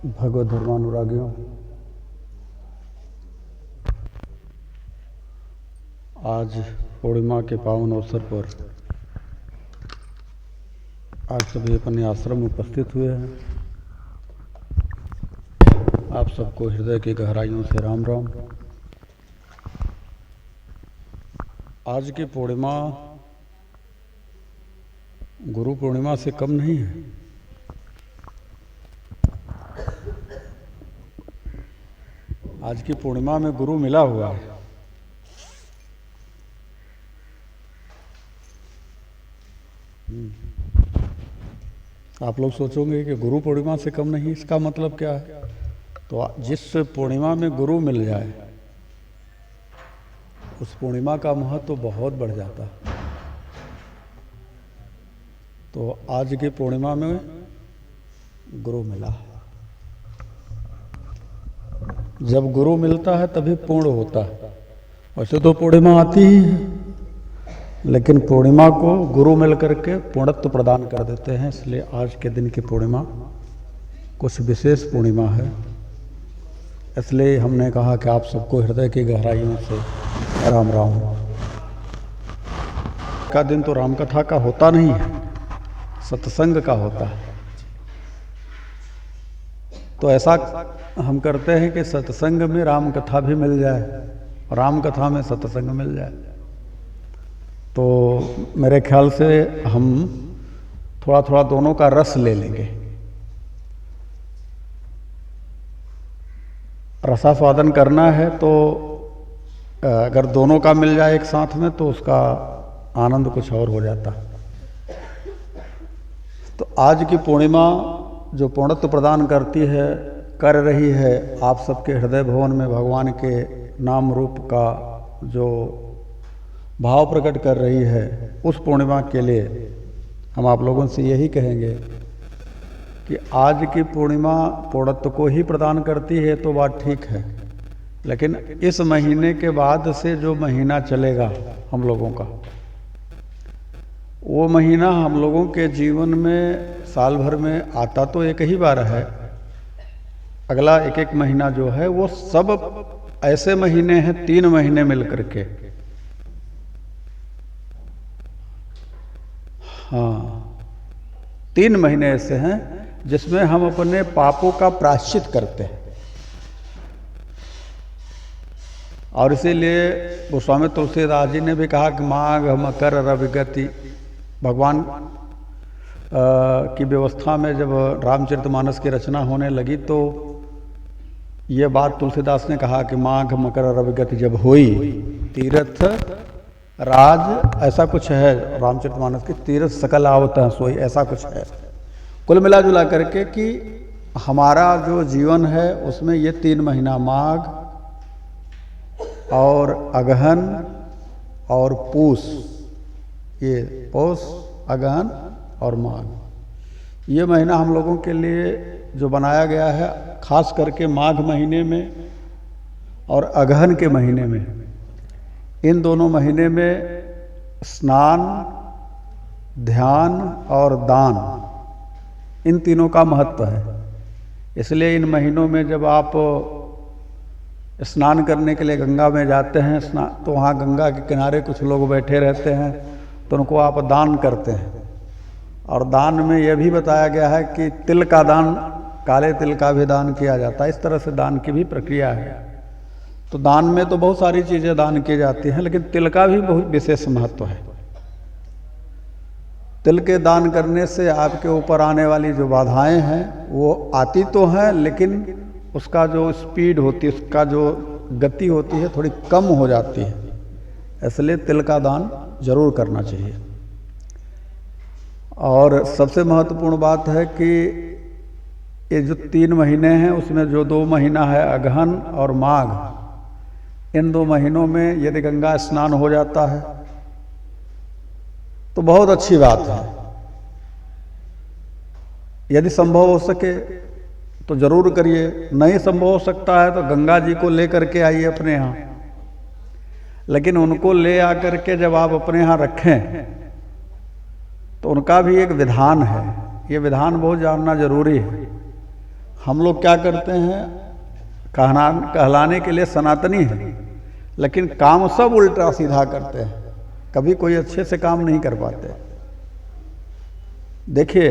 भगवत धर्मानुरागियों, आज पूर्णिमा के पावन अवसर पर आज सभी अपने आश्रम में उपस्थित हुए हैं। आप सबको हृदय की गहराइयों से राम राम। आज की पूर्णिमा गुरु पूर्णिमा से कम नहीं है। आज की पूर्णिमा में गुरु मिला हुआ है। आप लोग सोचोगे कि गुरु पूर्णिमा से कम नहीं, इसका मतलब क्या है? तो जिस पूर्णिमा में गुरु मिल जाए उस पूर्णिमा का महत्व तो बहुत बढ़ जाता है। तो आज की पूर्णिमा में गुरु मिला। जब गुरु मिलता है तभी पूर्ण होता है। वैसे तो पूर्णिमा आती ही है, लेकिन पूर्णिमा को गुरु मिल करके पूर्णत्व प्रदान कर देते हैं। इसलिए आज के दिन की पूर्णिमा कुछ विशेष पूर्णिमा है। इसलिए हमने कहा कि आप सबको हृदय की गहराइयों से राम राम। का दिन तो राम कथा का होता नहीं है, सत्संग का होता है। तो ऐसा हम करते हैं कि सत्संग में राम कथा भी मिल जाए, राम कथा में सत्संग मिल जाए। तो मेरे ख्याल से हम थोड़ा थोड़ा दोनों का रस ले लेंगे। रसास्वादन करना है तो अगर दोनों का मिल जाए एक साथ में तो उसका आनंद कुछ और हो जाता है। तो आज की पूर्णिमा जो पूर्णत्व प्रदान करती है, कर रही है, आप सबके हृदय भवन में भगवान के नाम रूप का जो भाव प्रकट कर रही है, उस पूर्णिमा के लिए हम आप लोगों से यही कहेंगे कि आज की पूर्णिमा पूर्णत्व को ही प्रदान करती है तो बात ठीक है, लेकिन इस महीने के बाद से जो महीना चलेगा हम लोगों का, वो महीना हम लोगों के जीवन में साल भर में आता तो एक ही बार है। अगला एक एक महीना जो है वो सब ऐसे महीने हैं, 3 महीने मिल करके। हाँ, 3 महीने ऐसे हैं जिसमें हम अपने पापों का प्रायश्चित करते हैं। और इसीलिए गोस्वामी तुलसीदास जी ने भी कहा कि माघ मकर रवि गति। भगवान की व्यवस्था में जब रामचरितमानस की रचना होने लगी तो ये बात तुलसीदास ने कहा कि माघ मकर रवि गति जब हुई, तीर्थ राज ऐसा कुछ है रामचरितमानस की, तीर्थ सकल आवत है सोई, ऐसा कुछ है। कुल मिला जुला करके कि हमारा जो जीवन है उसमें ये 3 महीना माघ और अगहन और पूस, ये पौष अगहन और माघ, ये महीना हम लोगों के लिए जो बनाया गया है, खास करके माघ महीने में और अगहन के महीने में, इन दोनों महीने में स्नान, ध्यान और दान, इन तीनों का महत्व है। इसलिए इन महीनों में जब आप स्नान करने के लिए गंगा में जाते हैं तो वहाँ गंगा के किनारे कुछ लोग बैठे रहते हैं, तो उनको आप दान करते हैं। और दान में यह भी बताया गया है कि तिल का दान, काले तिल का भी दान किया जाता है। इस तरह से दान की भी प्रक्रिया है। तो दान में तो बहुत सारी चीज़ें दान की जाती हैं, लेकिन तिल का भी बहुत विशेष महत्व है। तिल के दान करने से आपके ऊपर आने वाली जो बाधाएं हैं वो आती तो हैं, लेकिन उसका जो स्पीड होती है, उसका जो गति होती है, थोड़ी कम हो जाती है। इसलिए तिल का दान जरूर करना चाहिए। और सबसे महत्वपूर्ण बात है कि ये जो 3 महीने हैं उसमें जो 2 महीना है अगहन और माघ, इन 2 महीनों में यदि गंगा स्नान हो जाता है तो बहुत अच्छी बात है। यदि संभव हो सके तो जरूर करिए, नहीं संभव हो सकता है तो गंगा जी को ले करके आइए अपने यहाँ। लेकिन उनको ले आकर के जब आप अपने यहाँ रखें तो उनका भी एक विधान है, ये विधान बहुत जानना जरूरी है। हम लोग क्या करते हैं, कहलाने के लिए सनातनी हैं, लेकिन काम सब उल्टा सीधा करते हैं, कभी कोई अच्छे से काम नहीं कर पाते। देखिए,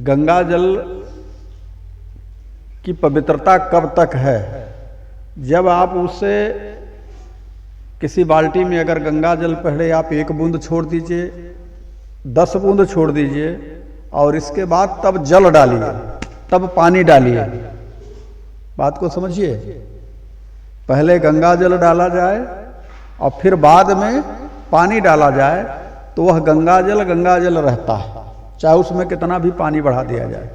गंगा जल की पवित्रता कब तक है, जब आप उसे किसी बाल्टी में अगर गंगा जल पहले आप 1 बूंद छोड़ दीजिए, 10 बूंद छोड़ दीजिए, और इसके बाद तब जल डालिए, तब पानी डालिए। बात को समझिए, पहले गंगा जल डाला जाए और फिर बाद में पानी डाला जाए, तो वह गंगा जल रहता है, चाहे उसमें कितना भी पानी बढ़ा दिया जाए।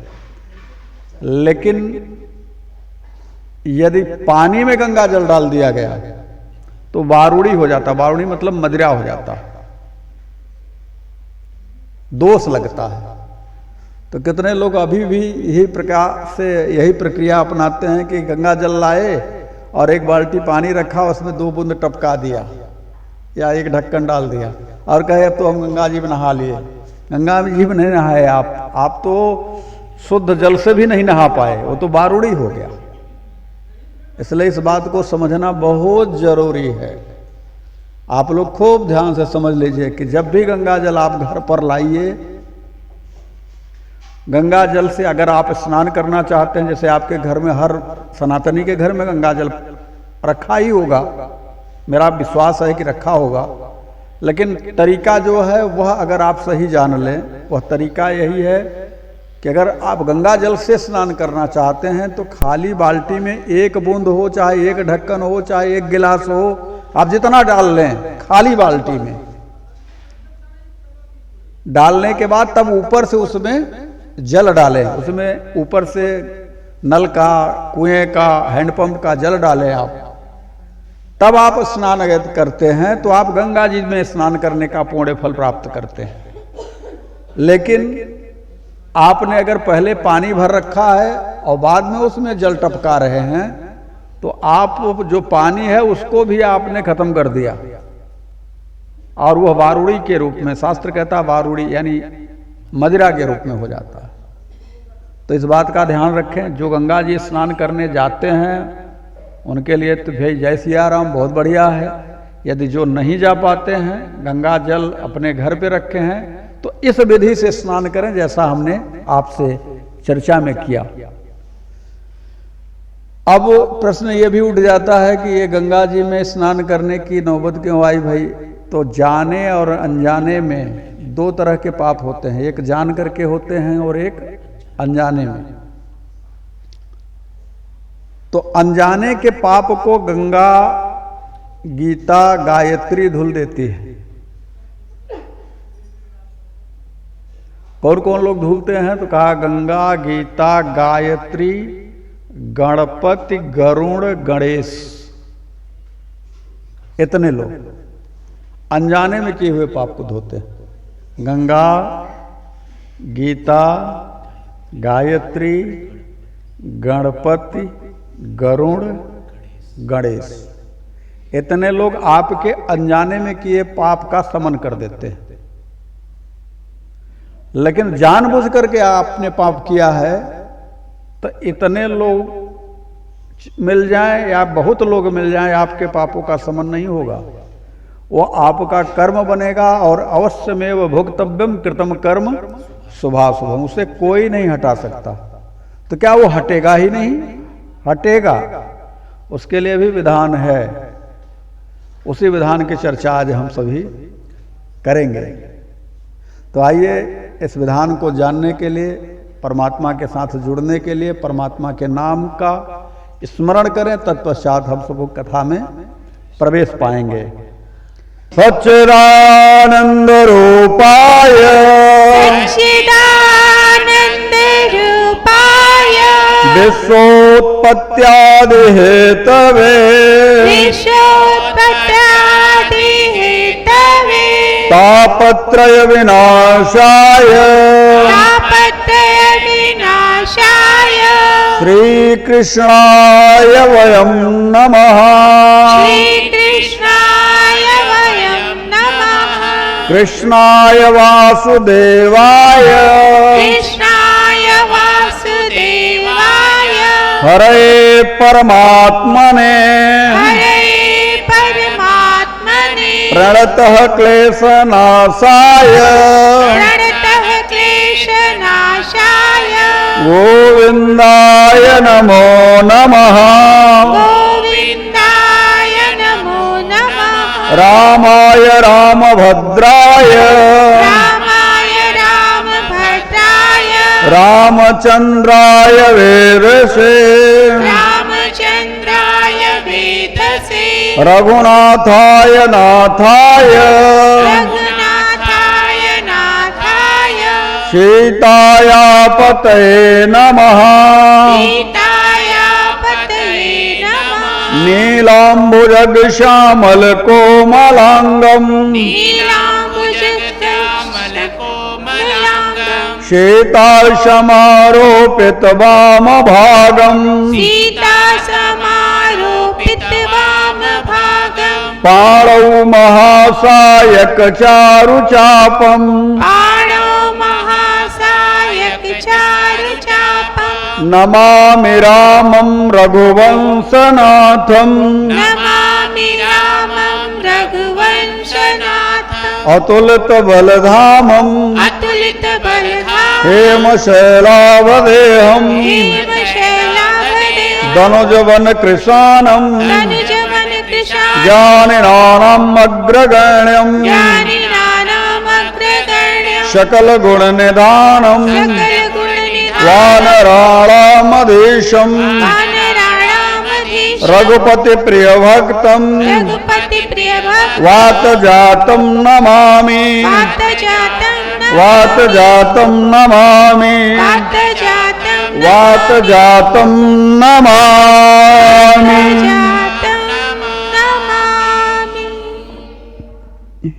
लेकिन यदि पानी में गंगा जल डाल दिया गया तो वारुड़ी हो जाता। वारुड़ी मतलब मदिरा हो जाता, दोष लगता है। तो कितने लोग अभी भी यही प्रक्रिया अपनाते हैं कि गंगा जल लाए और 1 बाल्टी पानी रखा, उसमें 2 बूंद टपका दिया या 1 ढक्कन डाल दिया और कहे अब तो हम गंगा जी में नहा लिए। गंगा जी में नहीं नहाए आप तो शुद्ध जल से भी नहीं नहा पाए, वो तो वारुड़ी हो गया। इसलिए इस बात को समझना बहुत जरूरी है। आप लोग खूब ध्यान से समझ लीजिए कि जब भी गंगा जल आप घर पर लाइए, गंगा जल से अगर आप स्नान करना चाहते हैं, जैसे आपके घर में हर सनातनी के घर में गंगा जल रखा ही होगा, मेरा विश्वास है कि रखा होगा, लेकिन तरीका जो है वह अगर आप सही जान लें, वह तरीका यही है कि अगर आप गंगा जल से स्नान करना चाहते हैं तो खाली बाल्टी में 1 बूंद हो, चाहे 1 ढक्कन हो, चाहे 1 गिलास हो, आप जितना डाल लें खाली बाल्टी में डालने के बाद तब ऊपर से उसमें जल डालें, उसमें ऊपर से नल का, कुएं का, हैंडपंप का जल डालें आप, तब आप स्नान अगर करते हैं तो आप गंगा जी में स्नान करने का पुण्य फल प्राप्त करते हैं। लेकिन आपने अगर पहले पानी भर रखा है और बाद में उसमें जल टपका रहे हैं, तो आप जो पानी है उसको भी आपने खत्म कर दिया, और वह वारुड़ी के रूप में, शास्त्र कहता है वारुड़ी यानी मदिरा के रूप में हो जाता है। तो इस बात का ध्यान रखें, जो गंगा जी स्नान करने जाते हैं उनके लिए तो भाई जय सिया राम, बहुत बढ़िया है। यदि जो नहीं जा पाते हैं, गंगा जल अपने घर पे रखे हैं, तो इस विधि से स्नान करें जैसा हमने आपसे चर्चा में किया। अब प्रश्न ये भी उठ जाता है कि ये गंगा जी में स्नान करने की नौबत क्यों आई भाई? तो जाने और अनजाने में 2 तरह के पाप होते हैं, एक जान करके होते हैं और एक अनजाने में। तो अनजाने के पाप को गंगा, गीता, गायत्री धुल देती है। और कौन लोग धुलते हैं? तो कहा गंगा, गीता, गायत्री, गणपति, गरुड़, गणेश, इतने लोग अनजाने में किए हुए पाप को धोते हैं। गंगा, गीता, गायत्री, गणपति, गरुड़, गणेश, इतने लोग आपके अनजाने में किए पाप का शमन कर देते हैं। लेकिन जानबूझ करके आपने पाप किया है तो इतने लोग मिल जाएं या बहुत लोग मिल जाएं, आपके पापों का शमन नहीं होगा। वो आपका कर्म बनेगा और अवश्य में वह भोक्तव्यम कृतम कर्म शुभाशुभम, उसे कोई नहीं हटा सकता। तो क्या वो हटेगा ही नहीं? हटेगा। उसके लिए भी विधान है, उसी विधान की चर्चा आज हम सभी करेंगे। तो आइए इस विधान को जानने के लिए, परमात्मा के साथ जुड़ने के लिए परमात्मा के नाम का स्मरण करें, तत्पश्चात हम सब कथा में प्रवेश पाएंगे। सच्चिदानंद रूपाय, सच्चिदानंद रूपाय, विश्वोत्पत्त्यादि हेतवे, विश्वोत्पत्त्यादि हेतवे, तापत्रय विनाशाय, तापत्रय विनाशाय, श्रीकृष्णाय वयं नमः। श्रीकृष्णाय वयं नमः। कृष्णाय वासुदेवाय, कृष्णाय वासुदेवाय, हरे परमात्मने हरे परमात्मने प्रणतः क्लेशनाशाय प्रणतः क्लेशनाशाय गोविन्दाय नमो नमः गोविन्दाय नमो नमः रामाय रामभद्राय रामाय रामभद्राय रामचन्द्राय वेदसे रामचन्द्राय वेदसे रघुनाथाय नाथाय रघुनाथाय नाथाय सीतायापतये नमः सीतायापतये नमः नीलाम्बुजगश्यामलकोमलाङ्गम् नीलाम्बुजश्यामलकोमलाङ्गम् सीताशमारोपितवामभागम् सीतासमारोपितवामभागम् पाणौ महासायकचारुचापम् पाणौ महासायकचारुचापम् नमामि रामं रघुवंशनाथम् नमामि रामं रघुवंशनाथम् अतुलितबलधामम् अतुलितबलधामम् हेमशैलावदेहम् हेमशैलावदेहम् धनुजवनकृशानम् तनुजवनकृशानम् ज्ञानिनानाम् अग्रगण्यम् ज्ञानिनानामग्रगण्यम् सकलगुणनिधानम् सकलगुणनिधानम् वानराणामधीशम् वानराणामधीशम् रघुपतिप्रियभक्तम् रघुपतिप्रियभक्तम् वातजातम् नमामि वातजातम् नमामि वातजातम् नमामि।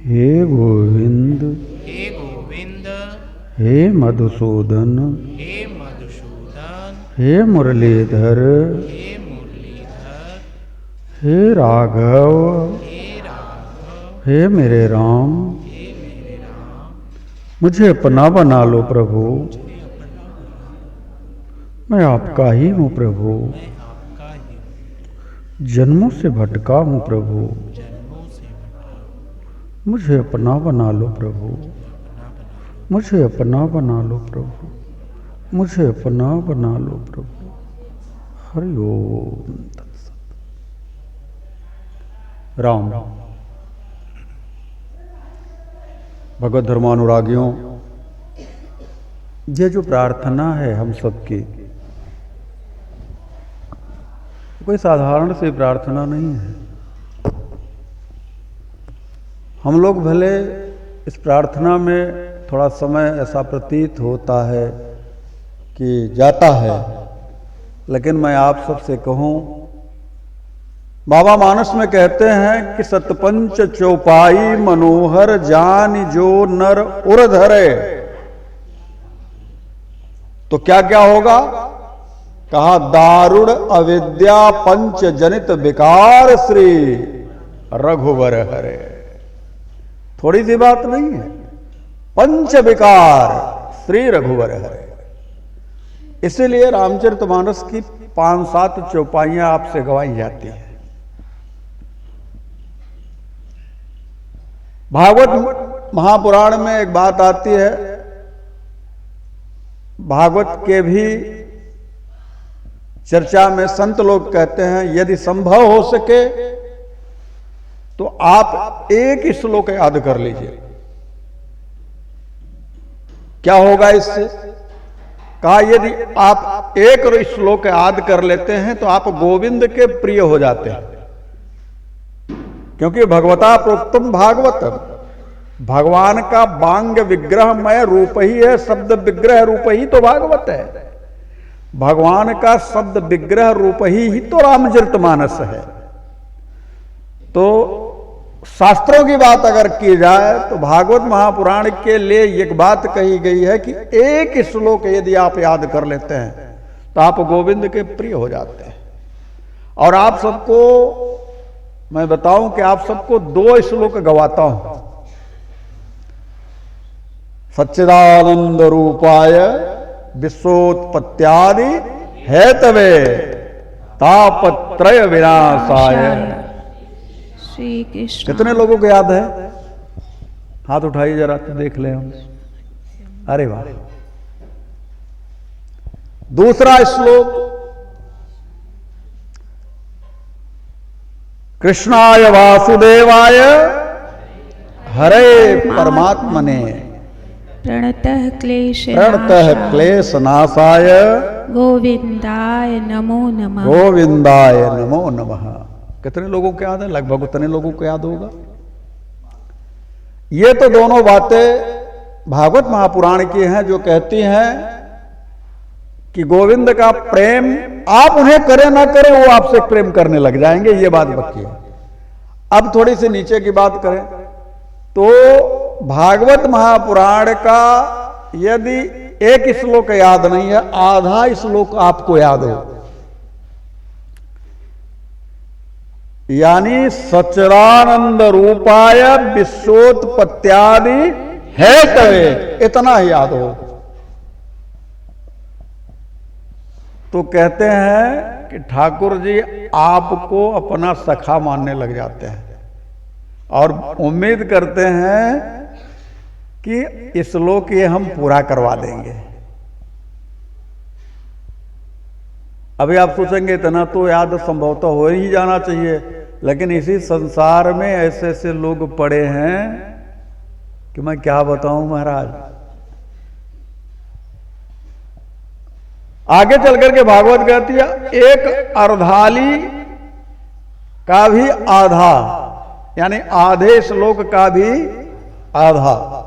हे गोविंद हे गोविंद हे मधुसूदन हे मधुसूदन हे मुरलीधर हे मुरलीधर हे राघव हे राघव हे मेरे राम हे मेरे राम मुझे अपना बना लो प्रभु मैं आपका ही हूँ प्रभु मैं आपका ही हूँ जन्मों से भटका हूँ प्रभु जन्मों से भटका मुझे अपना बना लो प्रभु मुझे अपना बना लो प्रभु मुझे अपना बना लो प्रभु हरि ओम तत्सत। राम भगवत धर्मानुरागियों, ये जो प्रार्थना है हम सबकी कोई साधारण सी प्रार्थना नहीं है। हम लोग भले इस प्रार्थना में थोड़ा समय ऐसा प्रतीत होता है कि जाता है, लेकिन मैं आप सबसे कहूं, बाबा मानस में कहते हैं कि सतपंच चौपाई मनोहर जान जो नर उर धरे। तो क्या क्या होगा? कहा दारुण अविद्या पंच जनित विकार श्री रघुवर हरे। थोड़ी सी बात नहीं है, पंच विकार श्री रघुवर हरे। इसीलिए रामचरितमानस की 5-7 चौपाइयां आपसे गवाई जाती हैं। भागवत महापुराण में एक बात आती है, भागवत के भी चर्चा में संत लोग कहते हैं यदि संभव हो सके तो आप एक श्लोक याद कर लीजिए। क्या होगा इससे? कहा यदि आप एक श्लोक याद कर लेते हैं तो आप गोविंद के प्रिय हो जाते हैं, क्योंकि भगवता प्रोक्तम भागवतम, भगवान का बांग विग्रहमय रूप ही है, शब्द विग्रह रूप ही तो भागवत है। भगवान का शब्द विग्रह रूप ही तो रामचरितमानस है। तो शास्त्रों की बात अगर की जाए तो भागवत महापुराण के लिए एक बात कही गई है कि एक श्लोक यदि आप याद कर लेते हैं तो आप गोविंद के प्रिय हो जाते हैं। और आप सबको मैं बताऊं कि आप सबको 2 श्लोक गवाता हूं। सच्चिदानंद रूपाय विश्वोत्पत्त्यादि हेतवे तापत्रय विनाशाय। श्री कृष्ण। कितने लोगों को याद है? हाथ उठाइए जरा तो देख लें हम। अरे वाह। दूसरा श्लोक, कृष्णाय वासुदेवाय हरे परमात्मने प्रणतः क्लेश प्रणतः क्लेश नाशाय गोविंदाय नमो नमः। गोविंदाय नमो नमः। कितने लोगों को याद है? लगभग उतने लोगों को याद होगा। ये तो दोनों बातें भागवत महापुराण की हैं जो कहती हैं कि गोविंद का प्रेम आप उन्हें करें ना करें वो आपसे प्रेम करने लग जाएंगे। ये बात पक्की है। अब थोड़ी सी नीचे की बात करें तो भागवत महापुराण का यदि एक श्लोक याद नहीं है, आधा श्लोक आपको याद हो, यानी सच्चिदानंद रूपाय विश्वोत्पत्त्यादि हेतवे, इतना ही याद हो तो कहते हैं कि ठाकुर जी आपको अपना सखा मानने लग जाते हैं और उम्मीद करते हैं कि श्लोक ये हम पूरा करवा देंगे। अभी आप सोचेंगे इतना तो याद संभवतः हो ही जाना चाहिए, लेकिन इसी संसार में ऐसे ऐसे लोग पड़े हैं कि मैं क्या बताऊं महाराज। आगे चल करके भागवत कहती है एक अर्धाली का भी आधा, यानी आधे श्लोक का भी आधा।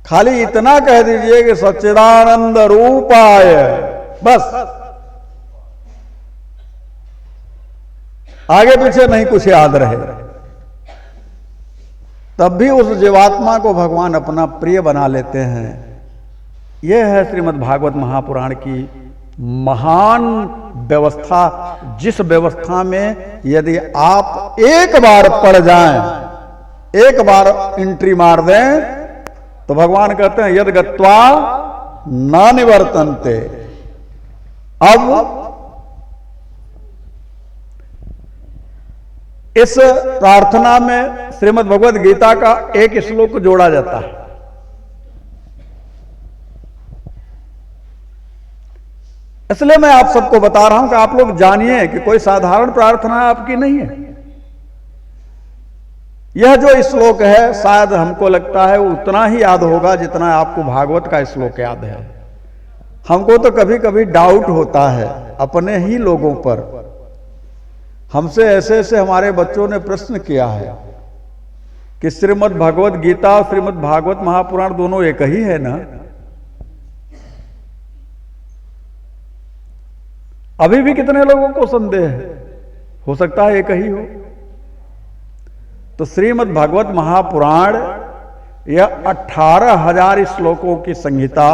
खाली इतना कह दीजिए कि सच्चिदानंद रूपाय, बस, आगे पीछे नहीं कुछ याद रहे, तब भी उस जीवात्मा को भगवान अपना प्रिय बना लेते हैं। यह है श्रीमद् भागवत महापुराण की महान व्यवस्था, जिस व्यवस्था में यदि आप एक बार पढ़ जाएं, एक बार एंट्री मार दें, तो भगवान कहते हैं यद गत्वा न निवर्तन्ते। अब इस प्रार्थना में श्रीमद् भगवद गीता का एक श्लोक जोड़ा जाता है। इसलिए मैं आप सबको बता रहा हूं कि आप लोग जानिए कि कोई साधारण प्रार्थना आपकी नहीं है। यह जो श्लोक है शायद हमको लगता है उतना ही याद होगा जितना आपको भागवत का श्लोक याद है। हमको तो कभी कभी डाउट होता है अपने ही लोगों पर। हमसे ऐसे ऐसे हमारे बच्चों ने प्रश्न किया है कि श्रीमद् भगवद गीता और श्रीमद् भागवत महापुराण दोनों एक ही है ना? अभी भी कितने लोगों को संदेह है, हो सकता है एक ही हो। तो श्रीमद् भागवत महापुराण यह 18,000 श्लोकों की संहिता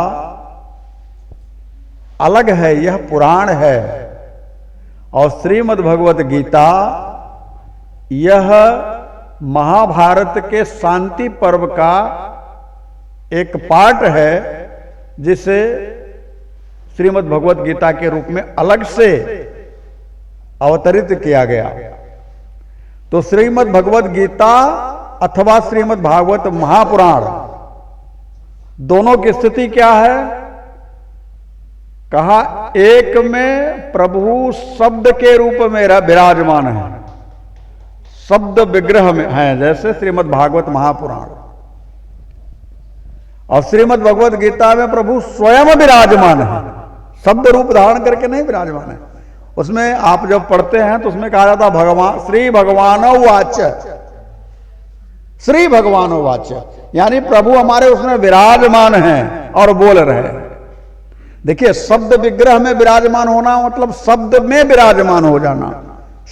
अलग है, यह पुराण है। और श्रीमद् भगवत गीता यह महाभारत के शांति पर्व का एक पार्ट है, जिसे श्रीमद् भगवत गीता के रूप में अलग से अवतरित किया गया। तो श्रीमद् भगवत गीता अथवा श्रीमद् भागवत महापुराण दोनों की स्थिति क्या है? कहा एक में प्रभु शब्द के रूप में विराजमान है, शब्द विग्रह में है, जैसे श्रीमद् भागवत महापुराण। और श्रीमद् भगवत गीता में प्रभु स्वयं विराजमान है, शब्द रूप धारण करके नहीं विराजमान है। उसमें आप जब पढ़ते हैं तो उसमें कहा जाता है भगवान श्री भगवानो वाच, श्री भगवानो वाच, यानी प्रभु हमारे उसमें विराजमान हैं और बोल रहे हैं। देखिए, शब्द विग्रह में विराजमान होना मतलब शब्द में विराजमान हो जाना।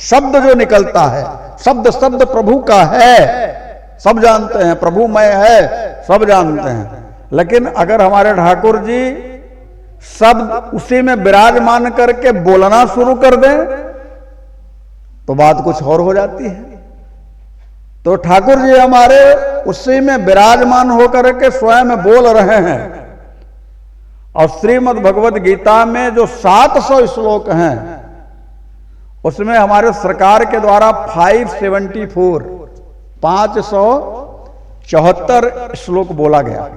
शब्द जो निकलता है, शब्द शब्द प्रभु का है, सब जानते हैं, प्रभुमय है, सब जानते हैं। लेकिन अगर हमारे ठाकुर जी शब्द उसी में विराजमान करके बोलना शुरू कर दें तो बात कुछ और हो जाती है। तो ठाकुर जी हमारे उसी में विराजमान होकर के स्वयं बोल रहे हैं। और श्रीमद् भगवद गीता में जो 700 श्लोक हैं, उसमें हमारे सरकार के द्वारा 574 श्लोक बोला गया।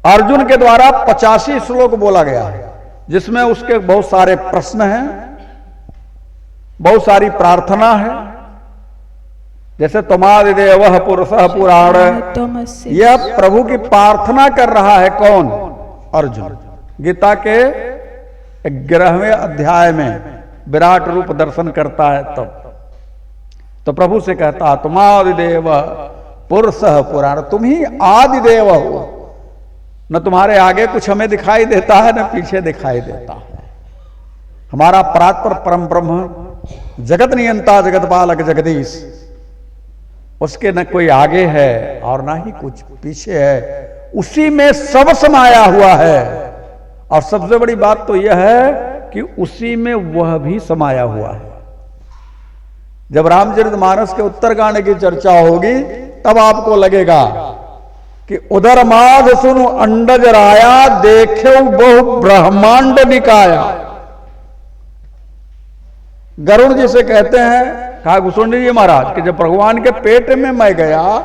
अर्जुन के द्वारा 85 श्लोक बोला गया है, जिसमें उसके बहुत सारे प्रश्न हैं, बहुत सारी प्रार्थना है। जैसे तमादिदेवः पुरुषः पुराण, यह प्रभु की प्रार्थना कर रहा है। कौन? अर्जुन। गीता के 11वें अध्याय में विराट रूप दर्शन करता है तब तो प्रभु से कहता है तुमादिदेव पुरुषः पुराण, तुम ही आदिदेव हो। न तुम्हारे आगे कुछ हमें दिखाई देता है, न पीछे दिखाई देता है। हमारा परात्पर परम ब्रह्म, जगत नियंता, जगत पालक, जगदीश, उसके न कोई आगे है और ना ही कुछ पीछे है, उसी में सब समाया हुआ है। और सबसे बड़ी बात तो यह है कि उसी में वह भी समाया हुआ है। जब रामचरितमानस के उत्तरकांड की चर्चा होगी तब आपको लगेगा कि उधर माध सुनु अंडज राया, देखे बहु ब्रह्मांड निकाया। गरुड़ जी से कहते हैं, कहा घुसुंडी जी महाराज कि जब भगवान के पेट में मैं गया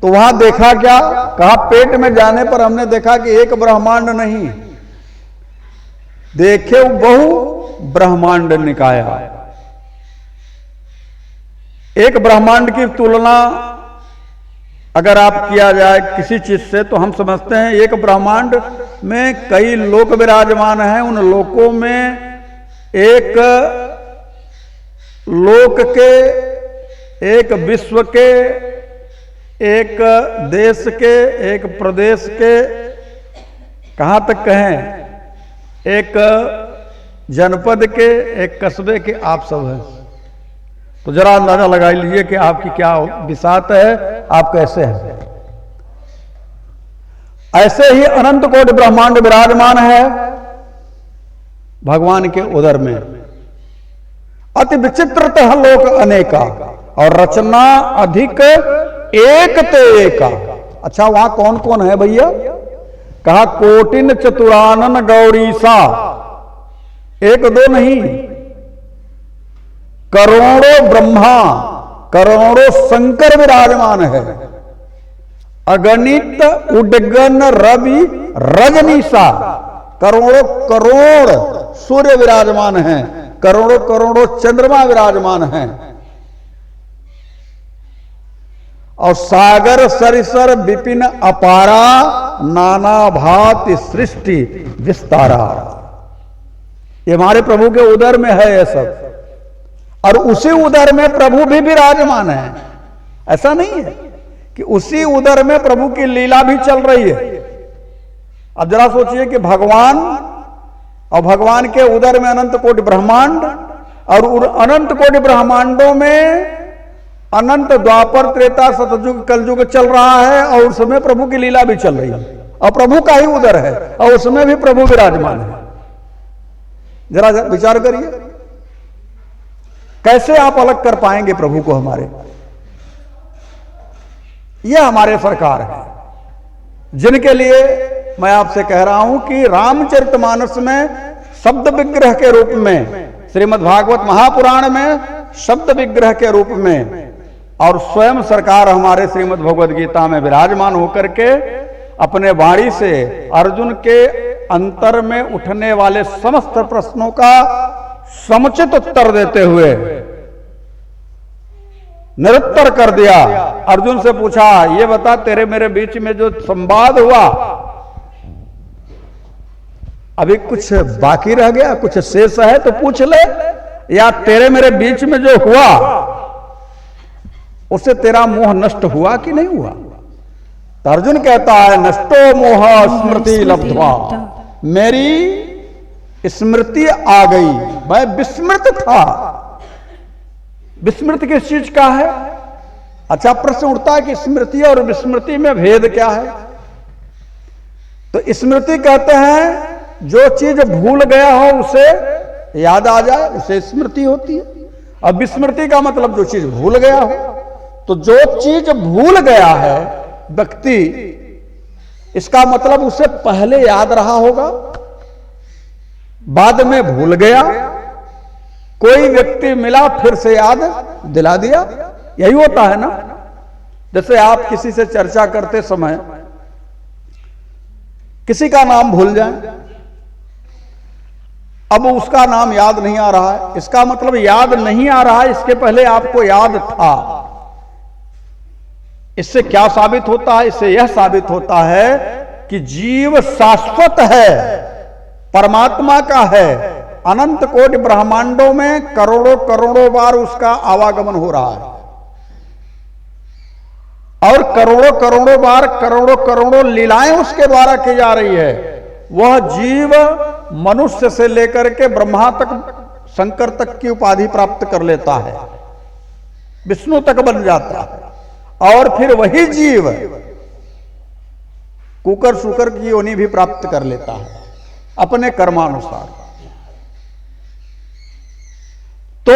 तो वहां देखा क्या? कहा पेट में जाने पर हमने देखा कि एक ब्रह्मांड नहीं, देखे बहु ब्रह्मांड निकाया। एक ब्रह्मांड की तुलना अगर आप किया जाए किसी चीज से तो हम समझते हैं एक ब्रह्मांड में कई लोक विराजमान हैं। उन लोकों में एक लोक के, एक विश्व के, एक देश के, एक प्रदेश के, कहां तक कहें एक जनपद के, एक कस्बे के, आप सब हैं। तो जरा अंदाजा लगा लीजिए कि आपकी क्या बिसात है, आप कैसे हैं। ऐसे ही अनंत कोटि ब्रह्मांड विराजमान है भगवान के उदर में। अति विचित्रतः लोक अनेका, और रचना अधिक एक ते एका। अच्छा वहां कौन कौन है भैया? कहा कोटिन चतुरानन गौरीसा, एक दो नहीं, करोड़ों ब्रह्मा, करोड़ों शंकर विराजमान है। अगणित उडगन रवि रजनीसा, करोड़ों करोड़ सूर्य विराजमान हैं, करोड़ों करोड़ों चंद्रमा विराजमान हैं। और सागर सरिसर विपिन अपारा, नाना भांति सृष्टि विस्तारा। ये हमारे प्रभु के उदर में है ये सब, और उसी उदर में प्रभु भी विराजमान है। ऐसा नहीं है कि उसी उदर में प्रभु की लीला भी चल रही है। अब जरा सोचिए कि भगवान और भगवान के उदर में अनंत कोटि ब्रह्मांड, और अनंत कोटि ब्रह्मांडों में अनंत द्वापर त्रेता सतयुग कलयुग चल रहा है, और उस समय प्रभु की लीला भी चल रही है, और प्रभु का ही उदर है, और उसमें भी प्रभु विराजमान है। जरा विचार करिए, कैसे आप अलग कर पाएंगे प्रभु को हमारे? यह हमारे सरकार है, जिनके लिए मैं आपसे कह रहा हूं कि रामचरितमानस में शब्द विग्रह के रूप में, श्रीमद् भागवत महापुराण में शब्द विग्रह के रूप में, और स्वयं सरकार हमारे श्रीमद् भगवद गीता में विराजमान होकर के अपने वाणी से अर्जुन के अंतर में उठने वाले समस्त प्रश्नों का समुचित उत्तर देते हुए निरुत्तर कर दिया। अर्जुन से पूछा, ये बता तेरे मेरे बीच में जो संवाद हुआ, अभी कुछ बाकी रह गया, कुछ शेष है तो पूछ ले, या तेरे मेरे बीच में जो हुआ उससे तेरा मोह नष्ट हुआ कि नहीं हुआ? तो अर्जुन कहता है, नष्टो मोह स्मृति लब्ध्वा, मेरी स्मृति आ गई, मैं विस्मृत था। विस्मृत किस चीज का है? अच्छा प्रश्न उठता है कि स्मृति और विस्मृति में भेद क्या है? तो स्मृति कहते हैं जो चीज भूल गया हो उसे याद आ जाए, उसे स्मृति होती है। अब विस्मृति का मतलब जो चीज भूल गया हो। तो जो चीज भूल गया है व्यक्ति, इसका मतलब उसे पहले याद रहा होगा, बाद में भूल गया, कोई व्यक्ति मिला फिर से याद दिला दिया। यही होता है ना। जैसे आप किसी से चर्चा करते समय किसी का नाम भूल जाएं, अब उसका नाम याद नहीं आ रहा है, इसका मतलब याद नहीं आ रहा है, इसके पहले आपको याद था। इससे क्या साबित होता है? इससे यह साबित होता है कि जीव शाश्वत है, परमात्मा का है। अनंत कोटि ब्रह्मांडों में करोड़ों करोड़ों बार उसका आवागमन हो रहा है, और करोड़ों करोड़ों बार करोड़ों करोड़ों लीलाएं उसके द्वारा की जा रही है। वह जीव मनुष्य से लेकर के ब्रह्मा तक, शंकर तक की उपाधि प्राप्त कर लेता है, विष्णु तक बन जाता है, और फिर वही जीव कुकर सुकर की योनि भी प्राप्त कर लेता है अपने कर्मानुसार। तो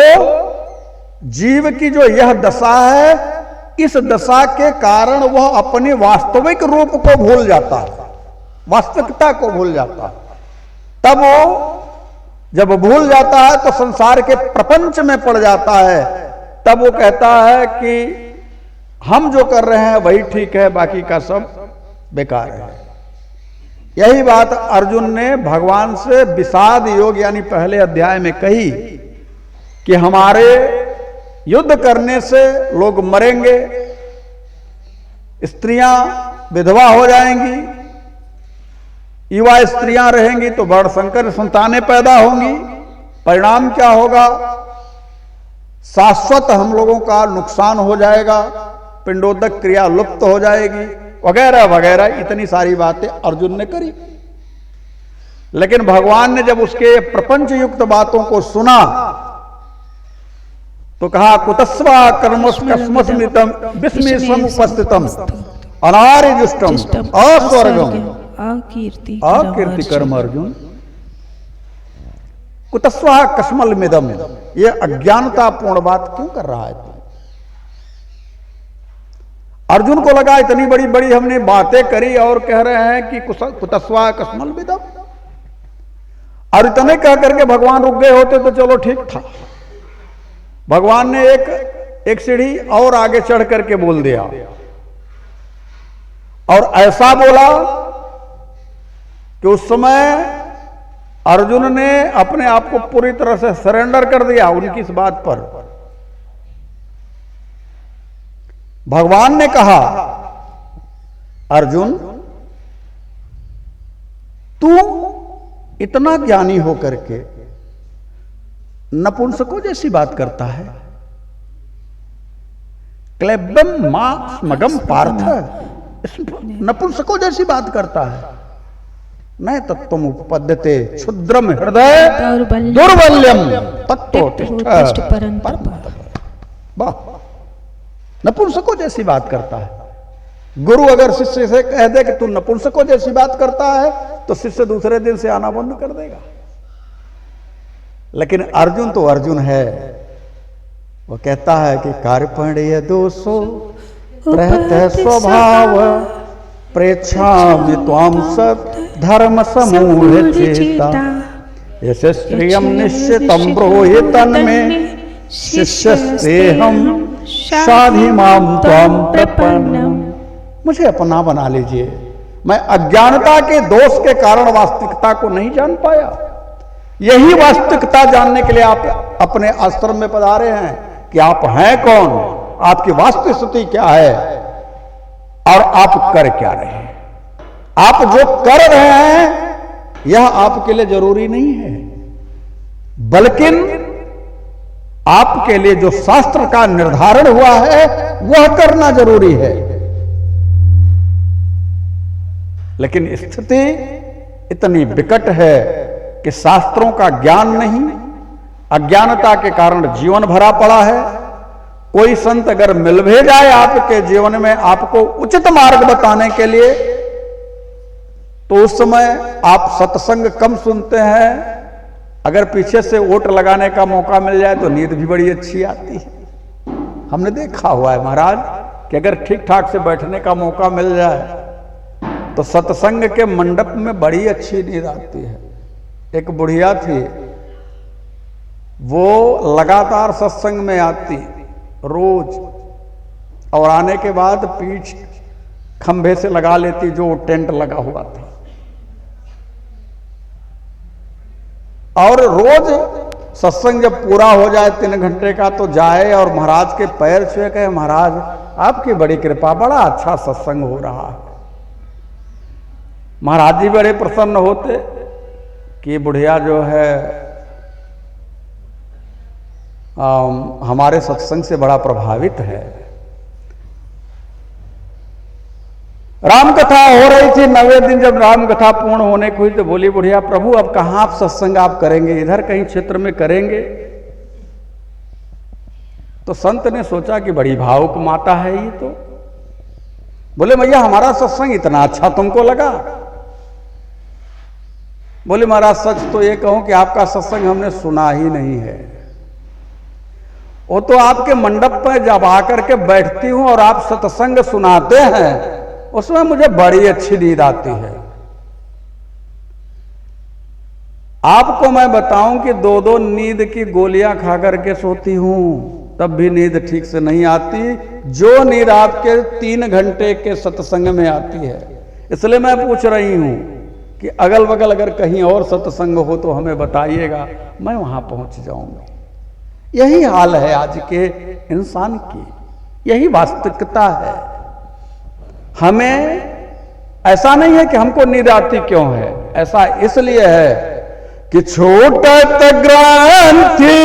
जीव की जो यह दशा है, इस दशा के कारण वह अपने वास्तविक रूप को भूल जाता है, वास्तविकता को भूल जाता है। तब वो जब भूल जाता है तो संसार के प्रपंच में पड़ जाता है। तब वो कहता है कि हम जो कर रहे हैं वही ठीक है, बाकी का सब बेकार है। यही बात अर्जुन ने भगवान से विषाद योग यानी पहले अध्याय में कही कि हमारे युद्ध करने से लोग मरेंगे, स्त्रियां विधवा हो जाएंगी, युवा स्त्रियां रहेंगी तो बड़ संकर संतानें पैदा होंगी, परिणाम क्या होगा? शाश्वत हम लोगों का नुकसान हो जाएगा, पिंडोदक क्रिया लुप्त हो जाएगी, वगैरह वगैरह इतनी सारी बातें अर्जुन ने करी। लेकिन भगवान ने जब उसके प्रपंच युक्त बातों को सुना तो कहा कुतस्वा कर्मस्मस्मितम विस्मितम उपस्थितम अनार्यजुष्टम अस्वर्गम अकीर्ति कर्म। अर्जुन कुतस्वा कस्मल मिदम, ये अज्ञानतापूर्ण बात क्यों कर रहा है तू? अर्जुन को लगा इतनी बड़ी बड़ी हमने बातें करी और कह रहे हैं कि कुतस्वा कस्मल मिदम, और इतने कह करके भगवान रुक गए होते तो चलो ठीक था। भगवान ने एक सीढ़ी और आगे चढ़ करके बोल दिया, और ऐसा बोला कि उस समय अर्जुन ने अपने आप को पूरी तरह से सरेंडर कर दिया उनकी इस बात पर। भगवान ने कहा, अर्जुन तू इतना ज्ञानी होकर के नपुंसकों जैसी बात करता है। क्लेबम मां स्मगम पार्थ, नपुंसकों जैसी बात करता है। नहीं तत्वम उपपद्यते क्षुद्रम हृदय दुर्बल्यम तत्वोत्तिष्ठ वाह, नपुंसकों जैसी बात करता है। गुरु अगर शिष्य से कह दे कि तू नपुंसकों जैसी बात करता है तो शिष्य दूसरे दिन से आना बंद कर देगा। लेकिन अर्जुन तो अर्जुन है, वो कहता है कि कार्पण्य दोषो प्रहत स्वभाव प्रेक्षामि त्वां सत् धर्म समूढ़ चेता यस्य श्रियं निश्चितं ब्रूहि तन्मे शिष्यस्तेहं साधि मां त्वां प्रपन्नम्। मुझे अपना बना लीजिए, मैं अज्ञानता के दोष के कारण वास्तविकता को नहीं जान पाया। यही वास्तविकता जानने के लिए आप अपने आश्रम में पधारे हैं कि आप हैं कौन, आपकी वास्तविक स्थिति क्या है और आप कर क्या रहे हैं। आप जो कर रहे हैं यह आपके लिए जरूरी नहीं है, बल्कि आपके लिए जो शास्त्र का निर्धारण हुआ है वह करना जरूरी है। लेकिन स्थिति इतनी विकट है कि शास्त्रों का ज्ञान नहीं, अज्ञानता के कारण जीवन भरा पड़ा है। कोई संत अगर मिल भी जाए आपके जीवन में आपको उचित मार्ग बताने के लिए तो उस समय आप सत्संग कम सुनते हैं। अगर पीछे से वोट लगाने का मौका मिल जाए तो नींद भी बड़ी अच्छी आती है। हमने देखा हुआ है महाराज कि अगर ठीक ठाक से बैठने का मौका मिल जाए तो सत्संग के मंडप में बड़ी अच्छी नींद आती है। एक बुढ़िया थी, वो लगातार सत्संग में आती रोज, और आने के बाद पीठ खंभे से लगा लेती जो टेंट लगा हुआ था, और रोज सत्संग जब पूरा हो जाए 3 घंटे का तो जाए और महाराज के पैर छुए, कहे महाराज आपकी बड़ी कृपा, बड़ा अच्छा सत्संग हो रहा है। महाराज जी बड़े प्रसन्न होते कि बुढ़िया जो है हमारे सत्संग से बड़ा प्रभावित है। राम कथा हो रही थी, 9वें दिन जब राम कथा पूर्ण होने को हुई तो बोली बुढ़िया, प्रभु अब कहां आप सत्संग आप करेंगे, इधर कहीं क्षेत्र में करेंगे? तो संत ने सोचा कि बड़ी भावुक माता है ये तो। बोले भैया हमारा सत्संग इतना अच्छा तुमको लगा? बोले महाराज सच तो ये कहूं कि आपका सत्संग हमने सुना ही नहीं है। वो तो आपके मंडप पर जब आकर के बैठती हूं और आप सत्संग सुनाते हैं, उसमें मुझे बड़ी अच्छी नींद आती है। आपको मैं बताऊं कि 2-2 नींद की गोलियां खा करके सोती हूं, तब भी नींद ठीक से नहीं आती, जो नींद आपके 3 घंटे के सत्संग में आती है। इसलिए मैं पूछ रही हूं कि अगल बगल अगर कहीं और सत्संग हो तो हमें बताइएगा, मैं वहां पहुंच जाऊंगा। यही हाल है आज के इंसान की, यही वास्तविकता है। हमें ऐसा नहीं है कि हमको नींद आती क्यों है, ऐसा इसलिए है कि छोटत ग्रंथि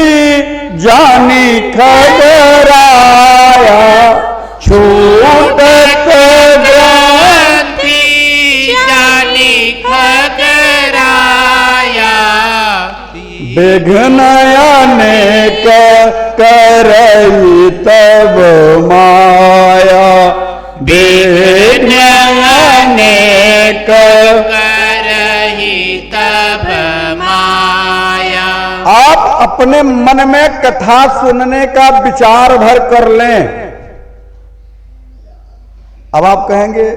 जानी खबराया, छोटत ग्रंथि जानी खगराया, विघ्न अनेक करई तब माया, विघ्न अनेक करहि तब माया। आप अपने मन में कथा सुनने का विचार भर कर लें। अब आप कहेंगे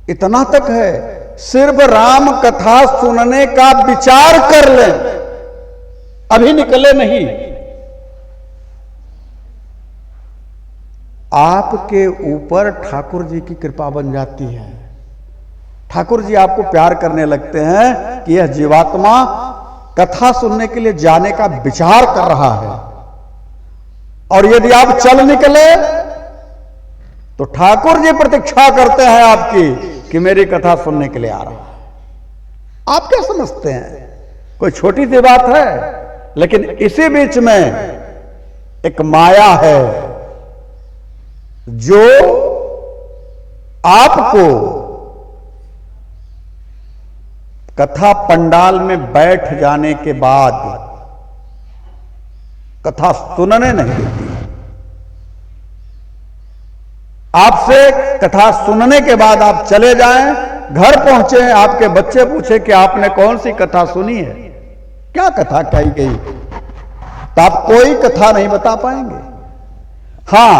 इतना तक है, सिर्फ राम कथा सुनने का विचार कर लें, अभी निकले नहीं। आपके ऊपर ठाकुर जी की कृपा बन जाती है। ठाकुर जी आपको प्यार करने लगते हैं कि यह जीवात्मा कथा सुनने के लिए जाने का विचार कर रहा है, और यदि आप चल निकले तो ठाकुर जी प्रतीक्षा करते हैं आपकी कि मेरी कथा सुनने के लिए आ रहा है। आप क्या समझते हैं कोई छोटी सी बात है? लेकिन इसी बीच में एक माया है जो आपको कथा पंडाल में बैठ जाने के बाद कथा सुनने नहीं देती। आपसे कथा सुनने के बाद आप चले जाएं, घर पहुंचे, आपके बच्चे पूछे कि आपने कौन सी कथा सुनी है, क्या कथा कही गई, तो आप कोई कथा नहीं बता पाएंगे। हां,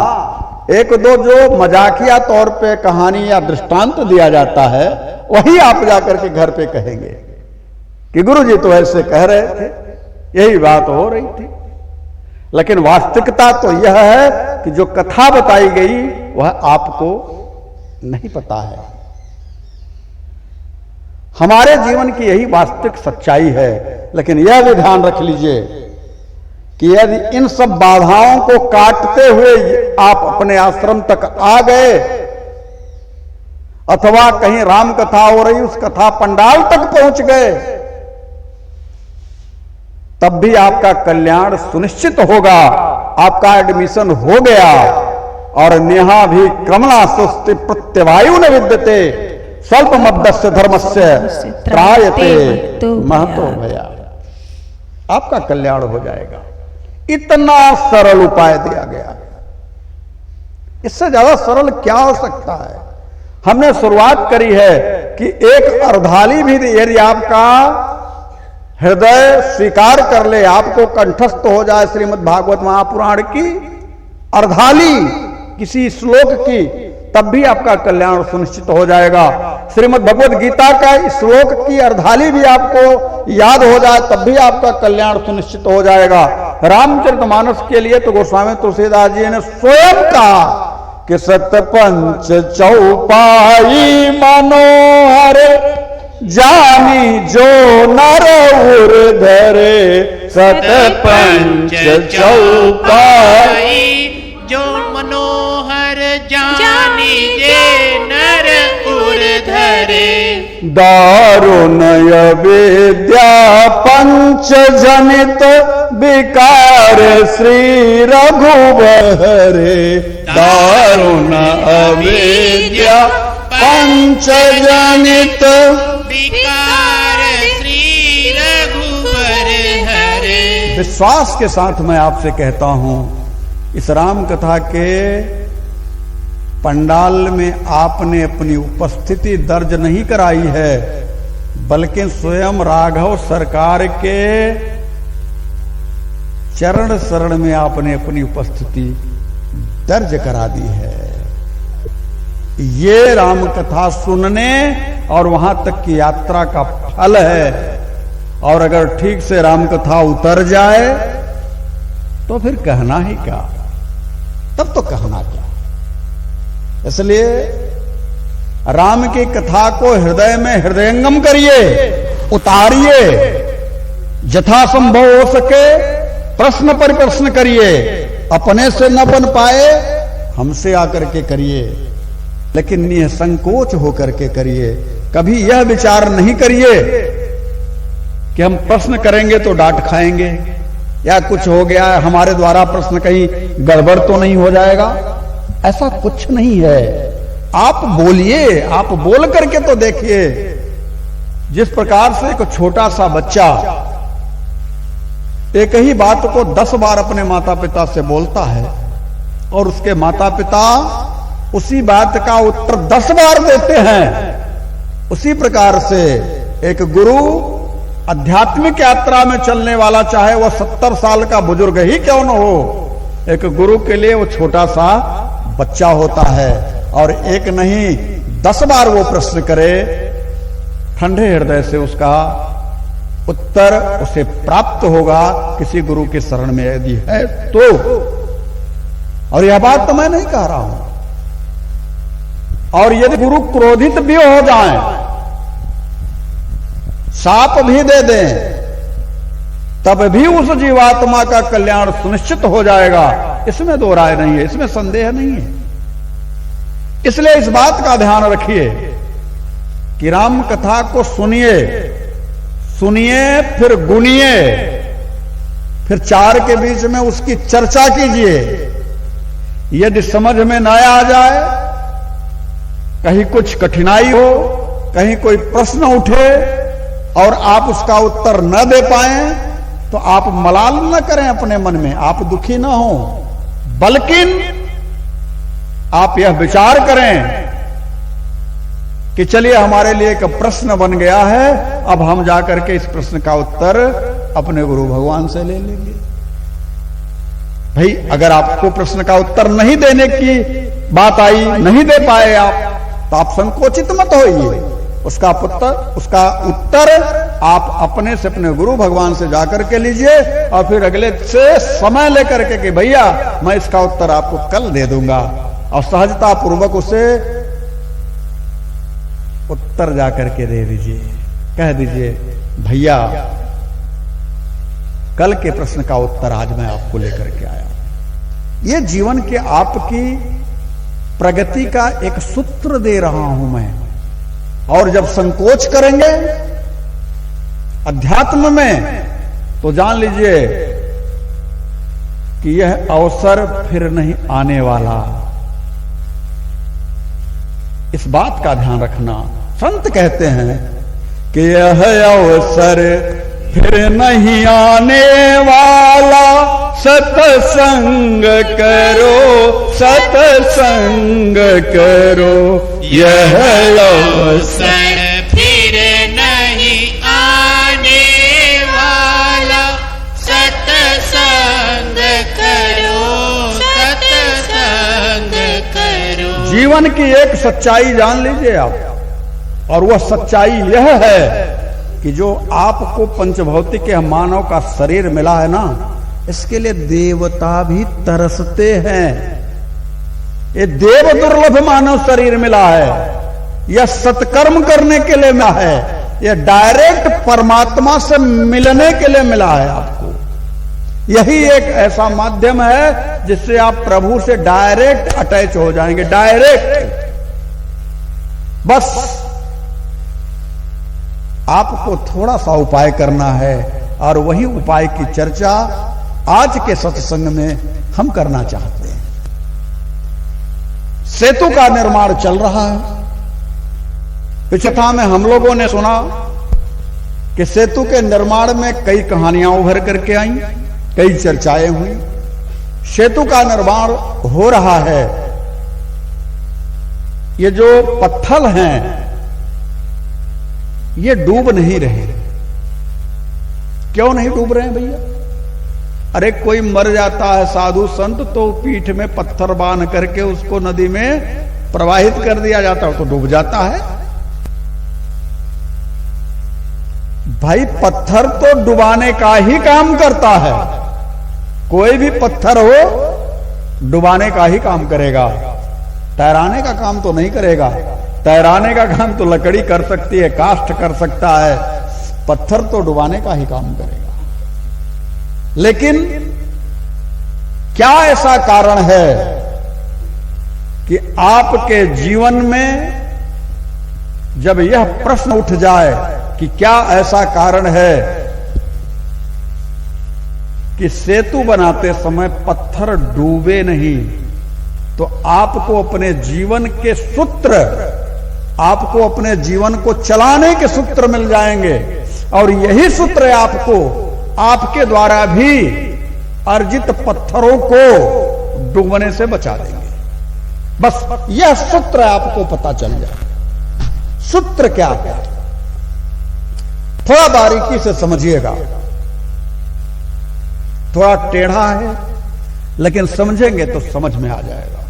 1-2 जो मजाकिया तौर पे कहानी या दृष्टांत दिया जाता है, वही आप जाकर के घर पे कहेंगे कि गुरुजी तो ऐसे कह रहे थे, यही बात हो रही थी। लेकिन वास्तविकता तो यह है कि जो कथा बताई गई वह आपको नहीं पता है। हमारे जीवन की यही वास्तविक सच्चाई है। लेकिन यह भी ध्यान रख लीजिए कि यदि इन सब बाधाओं को काटते हुए आप अपने आश्रम तक आ गए, अथवा कहीं राम कथा हो रही उस कथा पंडाल तक पहुंच गए, तब भी आपका कल्याण सुनिश्चित होगा। आपका एडमिशन हो गया। और नेहा भी कमला सुस्ति प्रत्यवायु न विद्यते स्वल्प मद्दस्य धर्मस्य त्रायते महतो भया। आपका कल्याण हो जाएगा। इतना सरल उपाय दिया गया, इससे ज्यादा सरल क्या हो सकता है। हमने शुरुआत करी है कि एक अर्धाली भी यदि आपका हृदय स्वीकार कर ले, आपको कंठस्थ हो जाए श्रीमद् भागवत महापुराण की अर्धाली किसी श्लोक की, तब भी आपका कल्याण सुनिश्चित हो जाएगा। श्रीमद् भगवद गीता का इस श्लोक की अर्धाली भी आपको याद हो जाए तब भी आपका कल्याण सुनिश्चित हो जाएगा। रामचरितमानस के लिए तो गोस्वामी तुलसीदास जी ने स्वयं कहा कि सतपंच चौपाई मनोहर जानी जो नर उर धरे। सतपंच चौपाई जो मनोहर जानी जे नर उर धरे। दारुण विद्या पंच जनित विकार श्री रघुवरे। दारुण अविद्या पंच जनित विकार श्री रघुवर हरे। विश्वास के साथ मैं आपसे कहता हूं, इस राम कथा के पंडाल में आपने अपनी उपस्थिति दर्ज नहीं कराई है, बल्कि स्वयं राघव सरकार के चरण शरण में आपने अपनी उपस्थिति दर्ज करा दी है। ये राम कथा सुनने और वहां तक की यात्रा का फल है। और अगर ठीक से राम कथा उतर जाए तो फिर कहना ही क्या, तब तो कहना क्या। इसलिए राम की कथा को हृदय में हृदयंगम करिए, उतारिए, यथासंभव हो सके प्रश्न पर प्रश्न करिए। अपने से न बन पाए हमसे आकर के करिए, लेकिन निसंकोच होकर के करिए। कभी यह विचार नहीं करिए कि हम प्रश्न करेंगे तो डांट खाएंगे, या कुछ हो गया है हमारे द्वारा प्रश्न कहीं गड़बड़ तो नहीं हो जाएगा। ऐसा कुछ नहीं है। आप बोलिए, आप बोल करके तो देखिए। जिस प्रकार से एक छोटा सा बच्चा एक ही बात को 10 बार अपने माता पिता से बोलता है और उसके माता पिता उसी बात का उत्तर 10 बार देते हैं, उसी प्रकार से एक गुरु आध्यात्मिक यात्रा में चलने वाला, चाहे वह 70 साल का बुजुर्ग ही क्यों न हो, एक गुरु के लिए वो छोटा सा बच्चा होता है। और एक नहीं 10 बार वो प्रश्न करे, ठंडे हृदय से उसका उत्तर उसे प्राप्त होगा किसी गुरु के शरण में यदि है तो। और यह बात तो मैं नहीं कह रहा हूं। और यदि गुरु क्रोधित भी हो जाएं, शाप भी दे दें, तब भी उस जीवात्मा का कल्याण सुनिश्चित हो जाएगा। इसमें दो राय नहीं है, इसमें संदेह नहीं है। इसलिए इस बात का ध्यान रखिए कि राम कथा को सुनिए, सुनिए फिर गुनिए, फिर 4 के बीच में उसकी चर्चा कीजिए। यदि समझ में न आ जाए, कहीं कुछ कठिनाई हो, कहीं कोई प्रश्न उठे और आप उसका उत्तर न दे पाए, तो आप मलाल न करें अपने मन में, आप दुखी न हो, बल्कि आप यह विचार करें कि चलिए हमारे लिए एक प्रश्न बन गया है, अब हम जाकर के इस प्रश्न का उत्तर अपने गुरु भगवान से ले लेंगे। भाई अगर आपको प्रश्न का उत्तर नहीं देने की बात आई, नहीं दे पाए आप, तो आप संकोचित मत होइए। उसका उत्तर आप अपने से अपने गुरु भगवान से जाकर के लीजिए, और फिर अगले से समय लेकर के कि भैया मैं इसका उत्तर आपको कल दे दूंगा, और सहजता पूर्वक उसे उत्तर जाकर के दे दीजिए। कह दीजिए भैया कल के प्रश्न का उत्तर आज मैं आपको लेकर के आया। ये जीवन के आपकी प्रगति का एक सूत्र दे रहा हूं मैं। और जब संकोच करेंगे अध्यात्म में, तो जान लीजिए कि यह अवसर फिर नहीं आने वाला। इस बात का ध्यान रखना। संत कहते हैं कि यह अवसर फिर नहीं आने वाला, सत्संग करो, सत्संग करो। यह अवसर फिर नहीं आने वाला, सत्संग करो, सत्संग करो। जीवन की एक सच्चाई जान लीजिए आप, और वह सच्चाई यह है कि जो आपको पंचभौतिक के मानव का शरीर मिला है ना, इसके लिए देवता भी तरसते हैं। ये देव दुर्लभ मानव शरीर मिला है, यह सत्कर्म करने के लिए मिला है, यह डायरेक्ट परमात्मा से मिलने के लिए मिला है आपको। यही एक ऐसा माध्यम है जिससे आप प्रभु से डायरेक्ट अटैच हो जाएंगे, डायरेक्ट। बस आपको थोड़ा सा उपाय करना है, और वही उपाय की चर्चा आज के सत्संग में हम करना चाहते हैं। सेतु का निर्माण चल रहा है। पिछता में हम लोगों ने सुना कि सेतु के निर्माण में कई कहानियां उभर करके आई, कई चर्चाएं हुई। सेतु का निर्माण हो रहा है। ये जो पत्थर हैं ये डूब नहीं रहे। क्यों नहीं डूब रहे हैं भैया? अरे कोई मर जाता है साधु संत तो पीठ में पत्थर बांध करके उसको नदी में प्रवाहित कर दिया जाता है, तो डूब जाता है। भाई पत्थर तो डुबाने का ही काम करता है। कोई भी पत्थर हो डुबाने का ही काम करेगा, तैराने का काम तो नहीं करेगा। तैराने का काम तो लकड़ी कर सकती है, काष्ठ कर सकता है, पत्थर तो डुबाने का ही काम करेगा। लेकिन क्या ऐसा कारण है कि आपके जीवन में जब यह प्रश्न उठ जाए कि क्या ऐसा कारण है कि सेतु बनाते समय पत्थर डूबे नहीं, तो आपको अपने जीवन के सूत्र, आपको अपने जीवन को चलाने के सूत्र मिल जाएंगे, और यही सूत्र आपको आपके द्वारा भी अर्जित पत्थरों को डूबने से बचा देंगे। बस यह सूत्र आपको पता चल जाए। सूत्र क्या है थोड़ा बारीकी से समझिएगा। थोड़ा टेढ़ा है लेकिन समझेंगे तो समझ में आ जाएगा।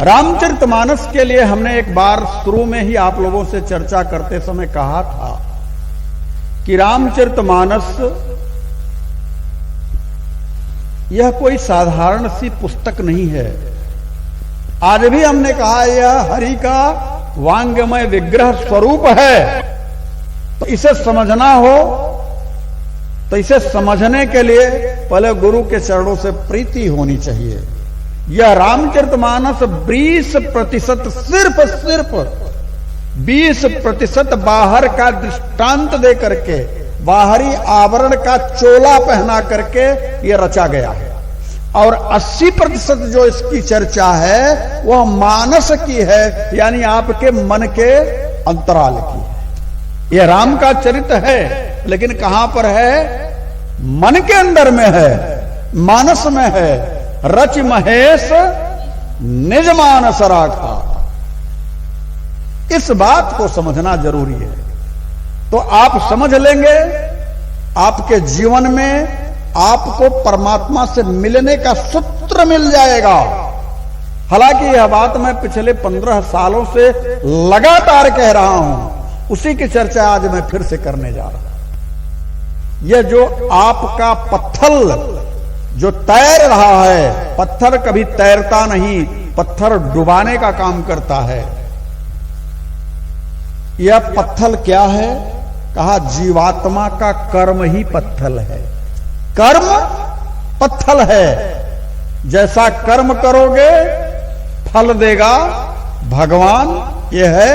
रामचरितमानस के लिए हमने एक बार शुरू में ही आप लोगों से चर्चा करते समय कहा था कि रामचरितमानस यह कोई साधारण सी पुस्तक नहीं है। आज भी हमने कहा यह हरि का वांग्मय विग्रह स्वरूप है। तो इसे समझना हो तो इसे समझने के लिए पहले गुरु के चरणों से प्रीति होनी चाहिए। यह रामचरितमानस 20% सिर्फ 20% बाहर का दृष्टांत दे करके, बाहरी आवरण का चोला पहना करके यह रचा गया है, और 80% जो इसकी चर्चा है वह मानस की है, यानी आपके मन के अंतराल की है। यह राम का चरित्र है लेकिन कहां पर है? मन के अंदर में है, मानस में है। रच महेश निज मानस राखा, इस बात को समझना जरूरी है। तो आप समझ लेंगे, आपके जीवन में आपको परमात्मा से मिलने का सूत्र मिल जाएगा। हालांकि यह बात मैं पिछले 15 सालों से लगातार कह रहा हूं, उसी की चर्चा आज मैं फिर से करने जा रहा हूं। यह जो आपका पत्थर जो तैर रहा है, पत्थर कभी तैरता नहीं, पत्थर डुबाने का काम करता है। यह पत्थर क्या है? कहा जीवात्मा का कर्म ही पत्थर है। कर्म पत्थर है। जैसा कर्म करोगे फल देगा भगवान। यह है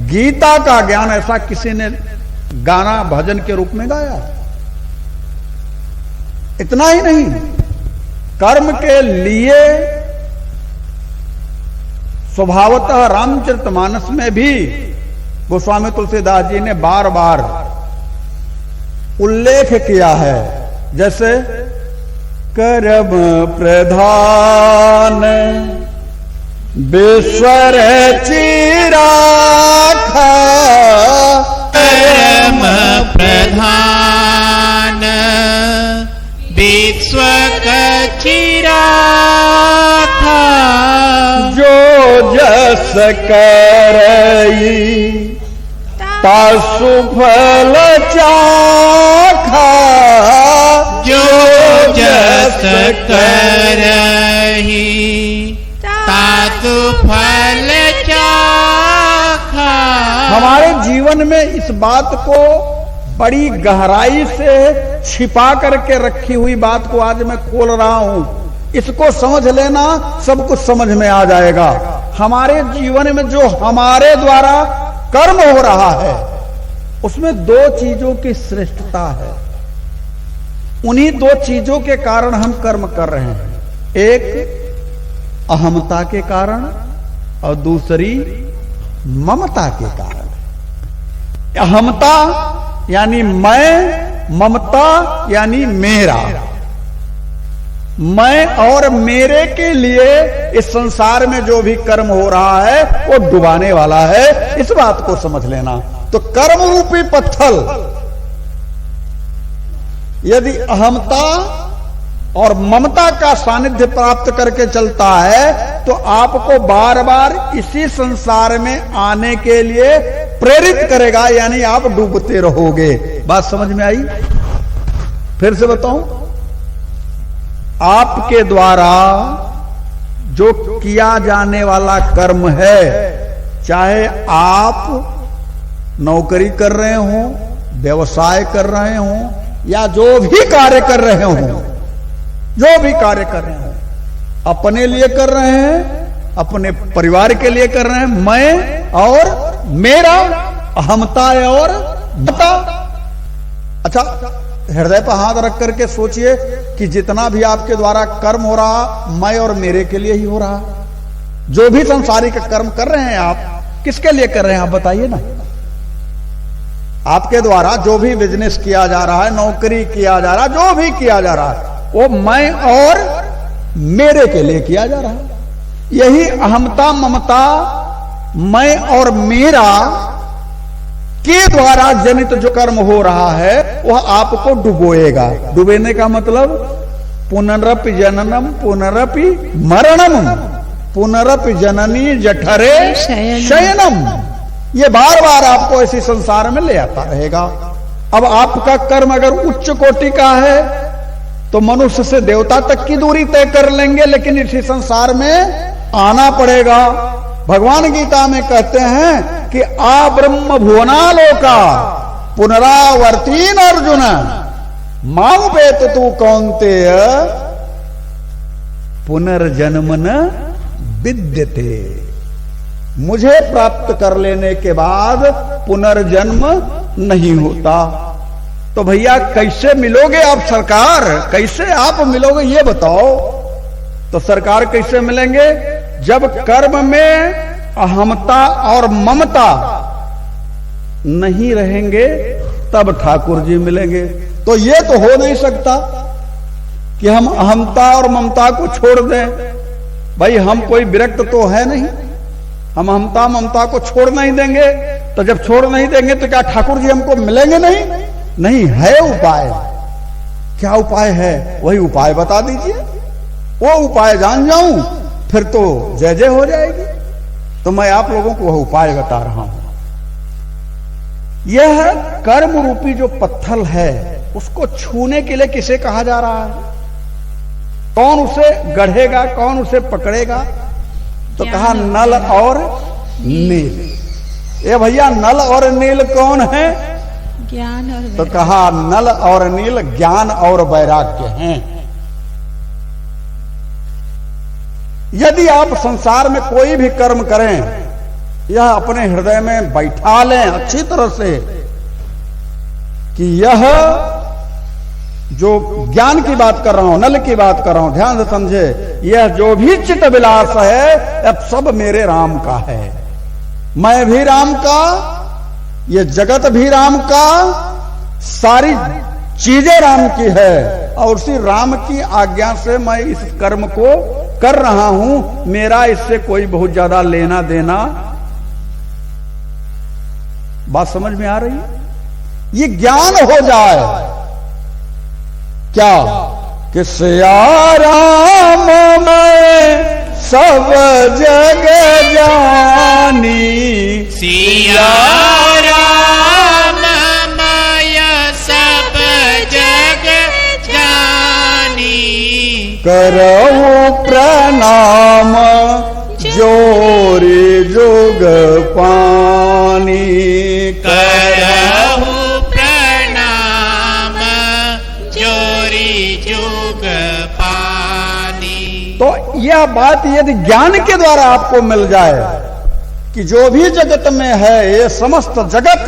गीता का ज्ञान। ऐसा किसी ने गाना भजन के रूप में गाया। इतना ही नहीं, कर्म के लिए स्वभावतः रामचरितमानस में भी गोस्वामी तुलसीदास जी ने बार बार उल्लेख किया है। जैसे कर्म प्रधान विश्वर चिराखा, कर्म प्रधान विश्व चिराखा, जो करई तासु फल चाखा, जो जस करही तातु फल चाखा। हमारे जीवन में इस बात को बड़ी गहराई से छिपा करके रखी हुई बात को आज मैं खोल रहा हूं। इसको समझ लेना, सब कुछ समझ में आ जाएगा। हमारे जीवन में जो हमारे द्वारा कर्म हो रहा है उसमें दो चीजों की श्रेष्ठता है। उन्हीं दो चीजों के कारण हम कर्म कर रहे हैं। एक अहमता के कारण और दूसरी ममता के कारण। अहमता यानी मैं, ममता यानी मेरा। मैं और मेरे के लिए इस संसार में जो भी कर्म हो रहा है वो डुबाने वाला है, इस बात को समझ लेना। तो कर्म रूपी पत्थर यदि अहमता और ममता का सानिध्य प्राप्त करके चलता है तो आपको बार बार इसी संसार में आने के लिए प्रेरित करेगा, यानी आप डूबते रहोगे। बात समझ में आई? फिर से बताऊं, आपके द्वारा जो किया जाने वाला कर्म है, चाहे आप नौकरी कर रहे हो, व्यवसाय कर रहे हो, या जो भी कार्य कर रहे हो, जो भी कार्य कर रहे हो, अपने लिए कर रहे हैं, अपने परिवार के लिए कर रहे हैं, मैं और मेरा, अहमता और ममता। अच्छा, हृदय पर हाथ रख करके सोचिए कि जितना भी आपके द्वारा कर्म हो रहा, मैं और मेरे के लिए ही हो रहा। जो भी संसारिक कर्म कर रहे हैं आप, किसके लिए कर रहे हैं आप बताइए ना। आपके द्वारा जो भी बिजनेस किया जा रहा है, नौकरी किया जा रहा है, जो भी किया जा रहा है, वो मैं और मेरे के लिए किया जा रहा है। यही अहमता, ममता, मैं और मेरा के द्वारा जनित जो कर्म हो रहा है वह आपको डुबोएगा। डुबेने का मतलब पुनरपि जननम पुनरपि मरणम पुनरपि जननी जठरे शयनम। ये बार बार आपको इसी संसार में ले आता रहेगा। अब आपका कर्म अगर उच्च कोटि का है तो मनुष्य से देवता तक की दूरी तय कर लेंगे, लेकिन इसी संसार में आना पड़ेगा। भगवान गीता में कहते हैं कि आ ब्रह्म भुवनालोका पुनरावर्तीन अर्जुन माम पेत तू कौन्तेय पुनर्जन्म न विद्यते। मुझे प्राप्त कर लेने के बाद पुनर्जन्म नहीं होता। तो भैया कैसे मिलोगे आप सरकार, कैसे आप मिलोगे ये बताओ। तो सरकार कैसे मिलेंगे? जब कर्म में अहमता और ममता नहीं रहेंगे तब ठाकुर जी मिलेंगे। तो ये तो हो नहीं सकता कि हम अहमता और ममता को छोड़ दें। भाई हम कोई विरक्त तो है नहीं, हम अहमता ममता को छोड़ नहीं देंगे। तो जब छोड़ नहीं देंगे तो क्या ठाकुर जी हमको मिलेंगे नहीं? नहीं है उपाय। क्या उपाय है? वही उपाय बता दीजिए। वो उपाय जान जाऊं फिर तो जय जय हो जाएगी। तो मैं आप लोगों को वह उपाय बता रहा हूं। यह कर्म रूपी जो पत्थर है उसको छूने के लिए किसे कहा जा रहा है? कौन उसे गढ़ेगा, कौन उसे पकड़ेगा? तो कहा नल और नील। ये भैया नल और नील कौन है? ज्ञान और तो कहा नल और नील ज्ञान और वैराग्य हैं। यदि आप संसार में कोई भी कर्म करें, यह अपने हृदय में बैठा लें अच्छी तरह से कि यह जो ज्ञान की बात कर रहा हूं, नल की बात कर रहा हूं, ध्यान से समझे, यह जो भी चित्त विलास है अब सब मेरे राम का है। मैं भी राम का, ये जगत भी राम का, सारी चीजें राम की है और उसी राम की आज्ञा से मैं इस कर्म को कर रहा हूं। मेरा इससे कोई बहुत ज्यादा लेना देना। बात समझ में आ रही है? ये ज्ञान हो जाए क्या कि सिया राम मैं सब जग जानी। सिया राम माय सब जग जानी। करहु प्रणाम जोरी जोग पानी। करहु प्रणाम जोरी जोग पानी। तो यह बात यदि ज्ञान के द्वारा आपको मिल जाए कि जो भी जगत में है ये समस्त जगत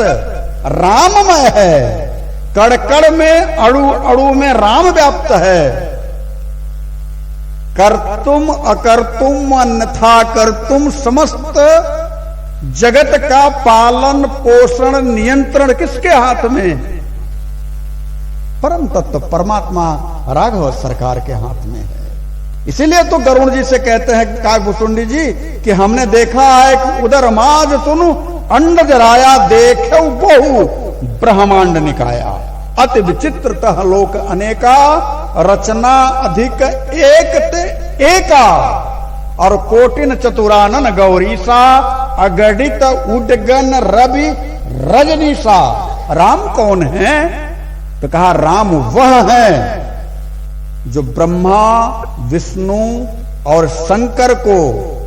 राममय है, कण कण में अणु अणु में राम व्याप्त है, कर्तुम अकर्तुम अन्यथा कर्तुम समस्त जगत का पालन पोषण नियंत्रण किसके हाथ में? परम तत्व परमात्मा राघव सरकार के हाथ में है। इसीलिए तो गरुण जी से कहते हैं काकभूषुंडी जी कि हमने देखा है कि उधर माज सुनु अंड जराया देखे बहु ब्रह्मांड निकाया। अति विचित्रतः लोक अनेका रचना अधिक एक ते एका। और कोटिन चतुरानन गौरीसा अगणित उडगन रवि रजनीसा। राम कौन है? तो कहा राम वह है जो ब्रह्मा विष्णु और शंकर को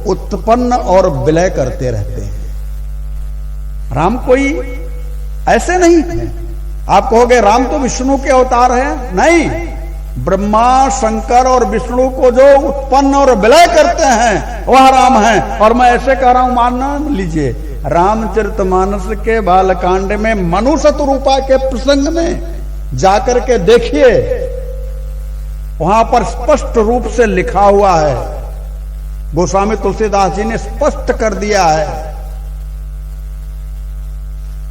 उत्पन्न और विलय करते रहते हैं। राम कोई ऐसे नहीं है। आप कहोगे राम तो विष्णु के अवतार है, नहीं, ब्रह्मा शंकर और विष्णु को जो उत्पन्न और विलय करते हैं वह राम है। और मैं ऐसे कह रहा हूं, मान लीजिए रामचरितमानस के बालकांड में मनु शतरूपा के प्रसंग में जाकर के देखिए, वहां पर स्पष्ट रूप से लिखा हुआ है, गोस्वामी तुलसीदास जी ने स्पष्ट कर दिया है।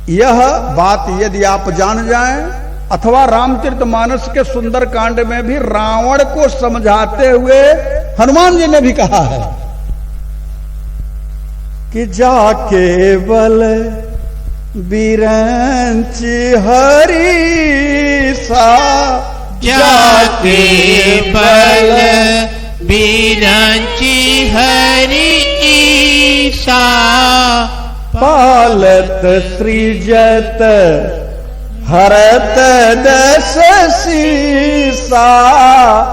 यह बात यदि आप जान जाएं, अथवा रामचरितमानस के सुंदर कांड में भी रावण को समझाते हुए हनुमान जी ने भी कहा है कि जाके बल बिरंच हरी सा। जाके बल बिरंची हरि ईसा। पालत सृजत हरत दस सीसा।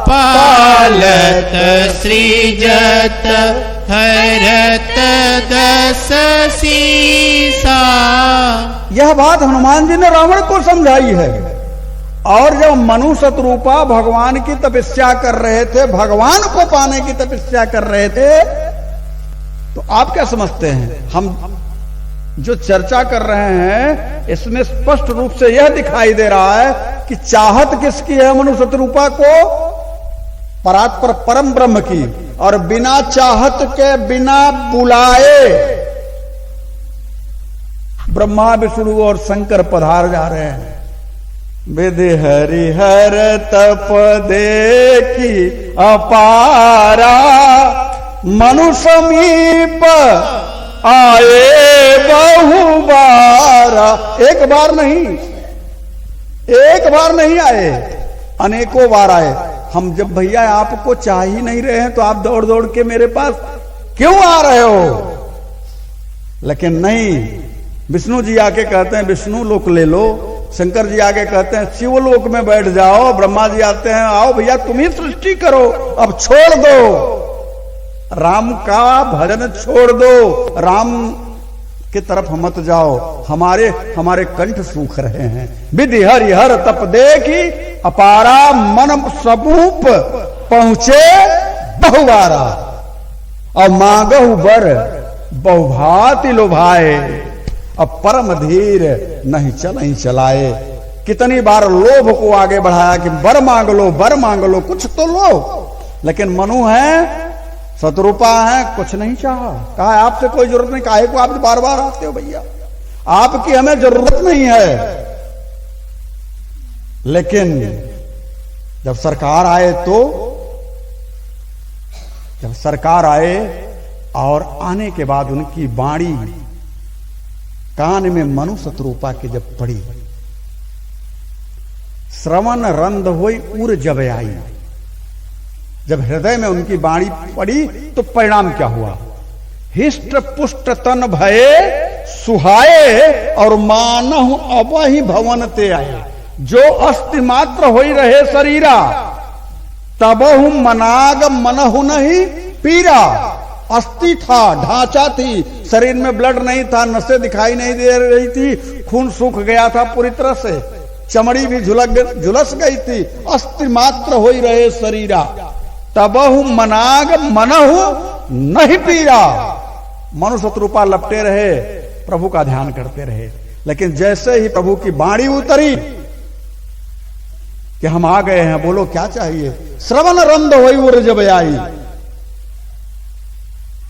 पालत सृजत हरत दस सीसा। यह बात हनुमान जी ने रावण को समझाई है। और जब मनु शतरूपा भगवान की तपस्या कर रहे थे, भगवान को पाने की तपस्या कर रहे थे, तो आप क्या समझते हैं? हम जो चर्चा कर रहे हैं इसमें स्पष्ट रूप से यह दिखाई दे रहा है कि चाहत किसकी है मनु शतरूपा को? परात्पर परम ब्रह्म की। और बिना चाहत के, बिना बुलाए ब्रह्मा विष्णु और शंकर पधार जा रहे हैं। विधि हरिहर तप देखी अपारा, मनु समीप आए बहु बारा। एक बार नहीं आए, अनेकों बार आए। हम जब भैया आपको चाह ही नहीं रहे हैं तो आप दौड़ दौड़ के मेरे पास क्यों आ रहे हो? लेकिन नहीं, विष्णु जी आके कहते हैं विष्णु लोक ले लो, शंकर जी आगे कहते हैं शिवलोक में बैठ जाओ, ब्रह्मा जी आते हैं आओ भैया तुम ही सृष्टि करो, अब छोड़ दो, राम का भजन छोड़ दो, राम की तरफ मत जाओ, हमारे कंठ सूख रहे हैं। विधि हरिहर तप देखी अपारा, मन सबूप पहुंचे बहुवारा। और मांगहु बर बहुभाति लोभाए, अब परम धीर नहीं चलाए। कितनी बार लोभ को आगे बढ़ाया कि बर मांग लो, कुछ तो लो। लेकिन मनु है, शतरूपा है, कुछ नहीं चाहा। कहा आपसे कोई जरूरत नहीं, काहे को आप बार बार आते हो भैया, आपकी हमें जरूरत नहीं है। लेकिन जब सरकार आए और आने के बाद उनकी वाणी कान में मनु शतरूपा की जब पड़ी, श्रवण रंध हुई उर जब आई। जब हृदय में उनकी वाणी पड़ी तो परिणाम क्या हुआ? हिष्ट पुष्ट तन भये सुहाए और मानहु अबहि भवन ते आए। जो अस्थि मात्र होई रहे शरीरा तबहु मनाग मनहु नहीं पीरा। अस्थि था, ढांचा थी, शरीर में ब्लड नहीं था, नसें दिखाई नहीं दे रही थी, खून सूख गया था पूरी तरह से, चमड़ी भी झुलस गई थी, अस्थि मात्र होई रहे शरीरा तबहु मनाग मनहु नहीं पीरा। मनुष्य रूपा लपटे रहे, प्रभु का ध्यान करते रहे, लेकिन जैसे ही प्रभु की वाणी उतरी कि हम आ गए हैं, बोलो क्या चाहिए, श्रवण रंद होई उर्ज बयाई।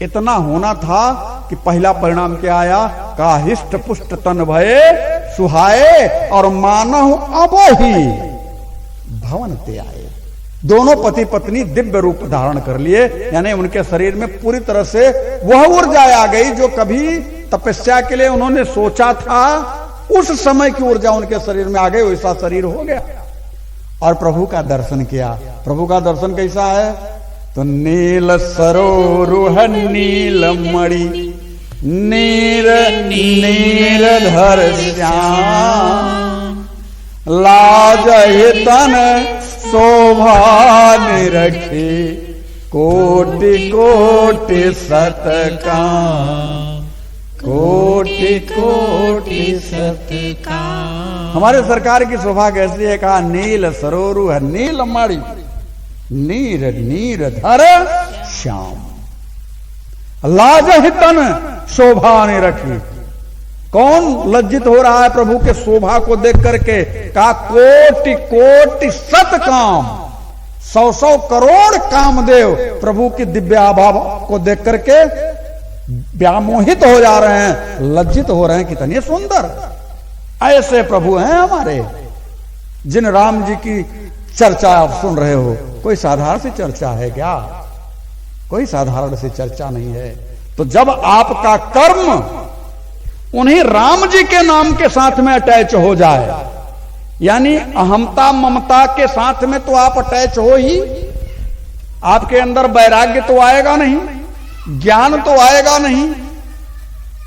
इतना होना था कि पहला परिणाम क्या आया? का हिष्ट पुष्ट तन भये सुहाए और मानहु अबहि भवन ते आए। दोनों पति पत्नी दिव्य रूप धारण कर लिए, यानी उनके शरीर में पूरी तरह से वह ऊर्जा आ गई जो कभी तपस्या के लिए उन्होंने सोचा था, उस समय की ऊर्जा उनके शरीर में आ गई, वैसा शरीर हो गया। और प्रभु का दर्शन किया। प्रभु का दर्शन कैसा है? तो नील सरोरुह नील मणि नीर नीरधर श्याम लाज तन शोभा निरखे कोटि कोटि सतकाम कोटि कोटि सतकाम। हमारे सरकार की शोभा कैसी है? कहा नील सरोरुह नील मणि नीर नीरधर श्याम लाज तन शोभा ने रखी। कौन लज्जित हो रहा है प्रभु के शोभा को देख करके? का कोटि कोटि सत काम, 100 करोड़ कामदेव प्रभु की दिव्य आभा को देख करके व्यामोहित हो जा रहे हैं, लज्जित हो रहे हैं, कितने सुंदर ऐसे प्रभु हैं हमारे, जिन राम जी की चर्चा आप सुन रहे हो। कोई साधारण सी चर्चा है क्या? कोई साधारण सी चर्चा नहीं है। तो जब आपका कर्म उन्हीं राम जी के नाम के साथ में अटैच हो जाए, यानी अहमता ममता के साथ में तो आप अटैच हो ही, आपके अंदर वैराग्य तो आएगा नहीं, ज्ञान तो आएगा नहीं,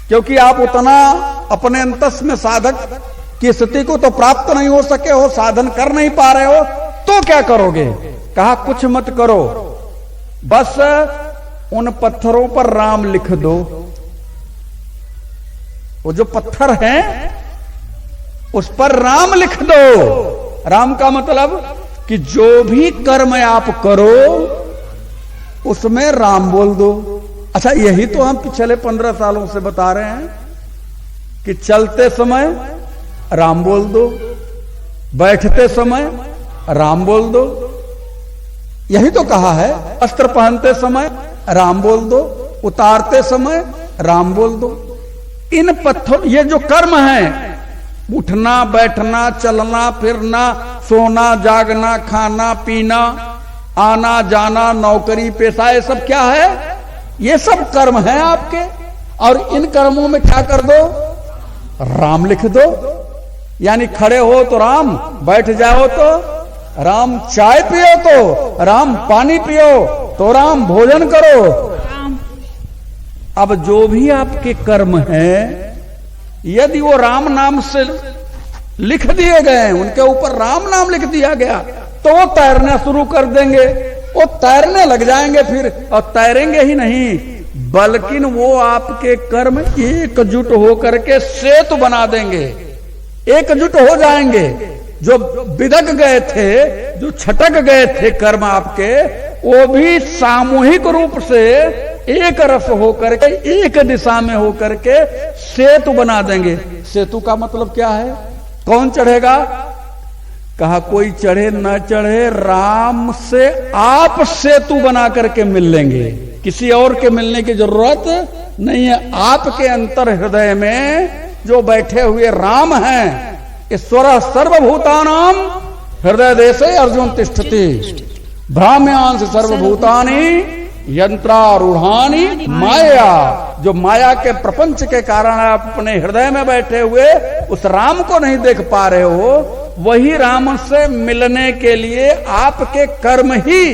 क्योंकि आप उतना अपने अंतस में साधक की स्थिति को तो प्राप्त नहीं हो सके हो, साधन कर नहीं पा रहे हो, तो क्या करोगे? कहा कुछ मत करो, बस उन पत्थरों पर राम लिख दो। वो जो पत्थर हैं उस पर राम लिख दो। राम का मतलब कि जो भी कर्म आप करो उसमें राम बोल दो। अच्छा, यही तो हम पिछले 15 सालों से बता रहे हैं कि चलते समय राम बोल दो, बैठते समय राम बोल दो। यही तो कहा है। अस्त्र पहनते समय राम बोल दो, उतारते समय राम बोल दो। इन पत्थर, ये जो कर्म है, उठना बैठना चलना फिरना सोना जागना खाना पीना आना जाना नौकरी पेशा, ये सब क्या है? ये सब कर्म है आपके। और इन कर्मों में क्या कर दो? राम लिख दो। यानी खड़े हो तो राम, बैठ जाओ तो राम, चाय पियो तो राम, पानी पियो तो राम, भोजन करो राम। अब जो भी आपके कर्म हैं, यदि वो राम नाम से लिख दिए गए, उनके ऊपर राम नाम लिख दिया गया, तो वो तैरना शुरू कर देंगे। वो तैरने लग जाएंगे फिर, और तैरेंगे ही नहीं बल्कि वो आपके कर्म एकजुट होकर के सेतु बना देंगे, एकजुट हो जाएंगे। जो बिदक गए थे, जो छटक गए थे कर्म आपके, वो भी सामूहिक रूप से एक रस होकर के, एक दिशा में होकर के सेतु बना देंगे। सेतु का मतलब क्या है? कौन चढ़ेगा? कहा कोई चढ़े न चढ़े, राम से आप सेतु बना करके मिल लेंगे, किसी और के मिलने की जरूरत नहीं है। आपके अंतर हृदय में जो बैठे हुए राम हैं, ईश्वर सर्वभूतानां हृदय देशे अर्जुन तिष्ठति भ्राम्यांश सर्वभूतानि यंत्रारूढ़ानि माया। जो माया के प्रपंच के कारण आप अपने हृदय में बैठे हुए उस राम को नहीं देख पा रहे हो, वही राम से मिलने के लिए आपके कर्म ही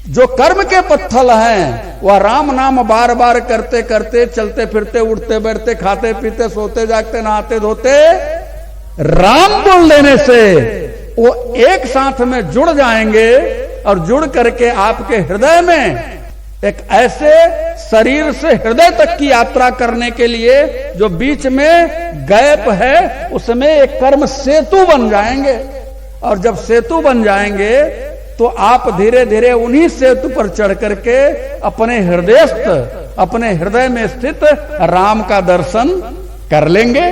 जो कर्म के पत्थल हैं वह राम नाम बार बार करते करते, चलते फिरते, उठते बैठते, खाते पीते, सोते जागते, नहाते धोते, राम बोल देने से वो एक साथ में जुड़ जाएंगे और जुड़ करके आपके हृदय में एक ऐसे शरीर से हृदय तक की यात्रा करने के लिए जो बीच में गैप है उसमें एक कर्म सेतु बन जाएंगे। और जब सेतु बन जाएंगे तो आप धीरे धीरे उन्हीं सेतु पर चढ़ करके अपने हृदयस्थ, अपने हृदय में स्थित राम का दर्शन कर लेंगे।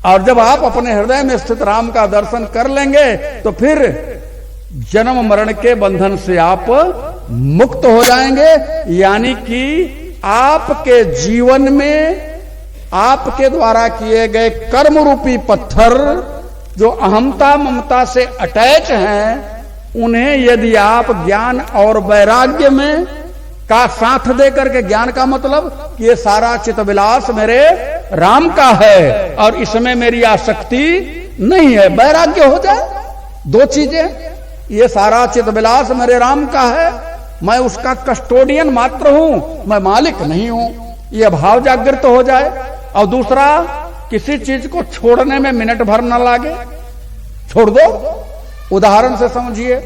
और जब आप अपने हृदय में स्थित राम का दर्शन कर लेंगे तो फिर जन्म मरण के बंधन से आप मुक्त हो जाएंगे। यानी कि आपके जीवन में आपके द्वारा किए गए कर्म रूपी पत्थर जो अहमता ममता से अटैच हैं, उन्हें यदि आप ज्ञान और वैराग्य में का साथ दे करके, ज्ञान का मतलब कि ये सारा चित्तविलास मेरे राम का है और इसमें मेरी आसक्ति नहीं है, वैराग्य हो जाए। दो चीजें, ये सारा चित्तविलास मेरे राम का है, मैं उसका कस्टोडियन मात्र हूं, मैं मालिक नहीं हूं, यह भाव जागृत हो जाए। और दूसरा, किसी चीज को छोड़ने में मिनट भर न लागे, छोड़ दो। उदाहरण से समझिए,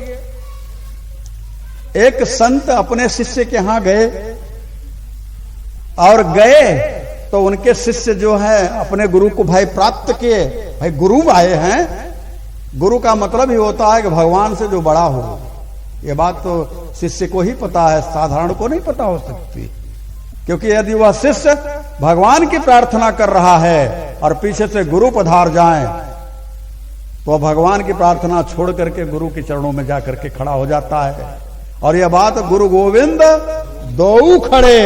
एक संत अपने शिष्य के यहां गए और गए तो उनके शिष्य जो है अपने गुरु को भाई प्राप्त किए। भाई गुरु आए हैं, गुरु का मतलब ही होता है कि भगवान से जो बड़ा हो। यह बात तो शिष्य को ही पता है, साधारण को नहीं पता हो सकती। क्योंकि यदि वह शिष्य भगवान की प्रार्थना कर रहा है और पीछे से गुरु पधार जाएं, तो भगवान की प्रार्थना छोड़ करके गुरु के चरणों में जाकर के खड़ा हो जाता है। और यह बात गुरु गोविंद दो खड़े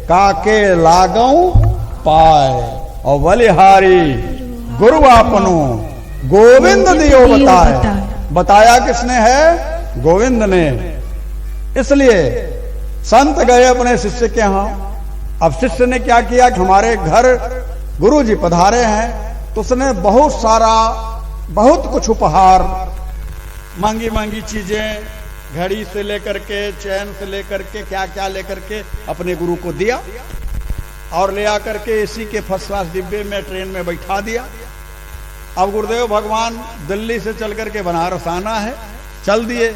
काके लागऊ पाए और बलिहारी गुरु आपनो गोविंद दियो बताए। बताया किसने है? गोविंद ने। इसलिए संत गए अपने शिष्य के यहां। अब शिष्य ने क्या किया कि हमारे घर गुरु जी पधारे हैं, तो उसने बहुत सारा, बहुत कुछ उपहार, मांगी मांगी चीजें, घड़ी से लेकर के, चैन से लेकर के, क्या क्या लेकर के अपने गुरु को दिया और ले आकर के एसी के फर्स्ट क्लास डिब्बे में ट्रेन में बैठा दिया। अब गुरुदेव भगवान दिल्ली से चल करके बनारस आना है, चल दिए।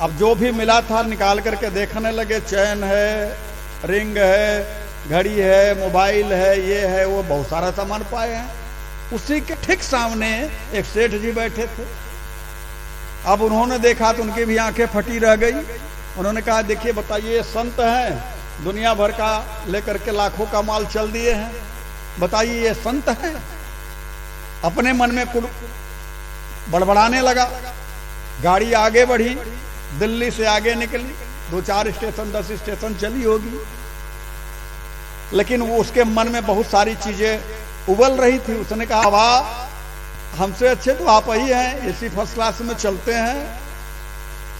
अब जो भी मिला था निकाल करके देखने लगे, चैन है, रिंग है, घड़ी है, मोबाइल है, ये है, वो बहुत सारा सामान पाए हैं। उसी के ठीक सामने एक सेठ जी बैठे थे। अब उन्होंने देखा तो उनकी भी आंखें फटी रह गई। उन्होंने कहा, देखिए बताइए, ये संत हैं, दुनिया भर का लेकर के लाखों का माल चल दिए हैं, बताइए ये संत हैं? अपने मन में बड़बड़ाने लगा। गाड़ी आगे बढ़ी, दिल्ली से आगे निकली, 2-4 स्टेशन, 10 स्टेशन चली होगी, लेकिन वो उसके मन में बहुत सारी चीजें उबल रही थी। उसने कहा, वाह, हमसे अच्छे तो आप ही हैं, एसी फर्स्ट क्लास में चलते हैं,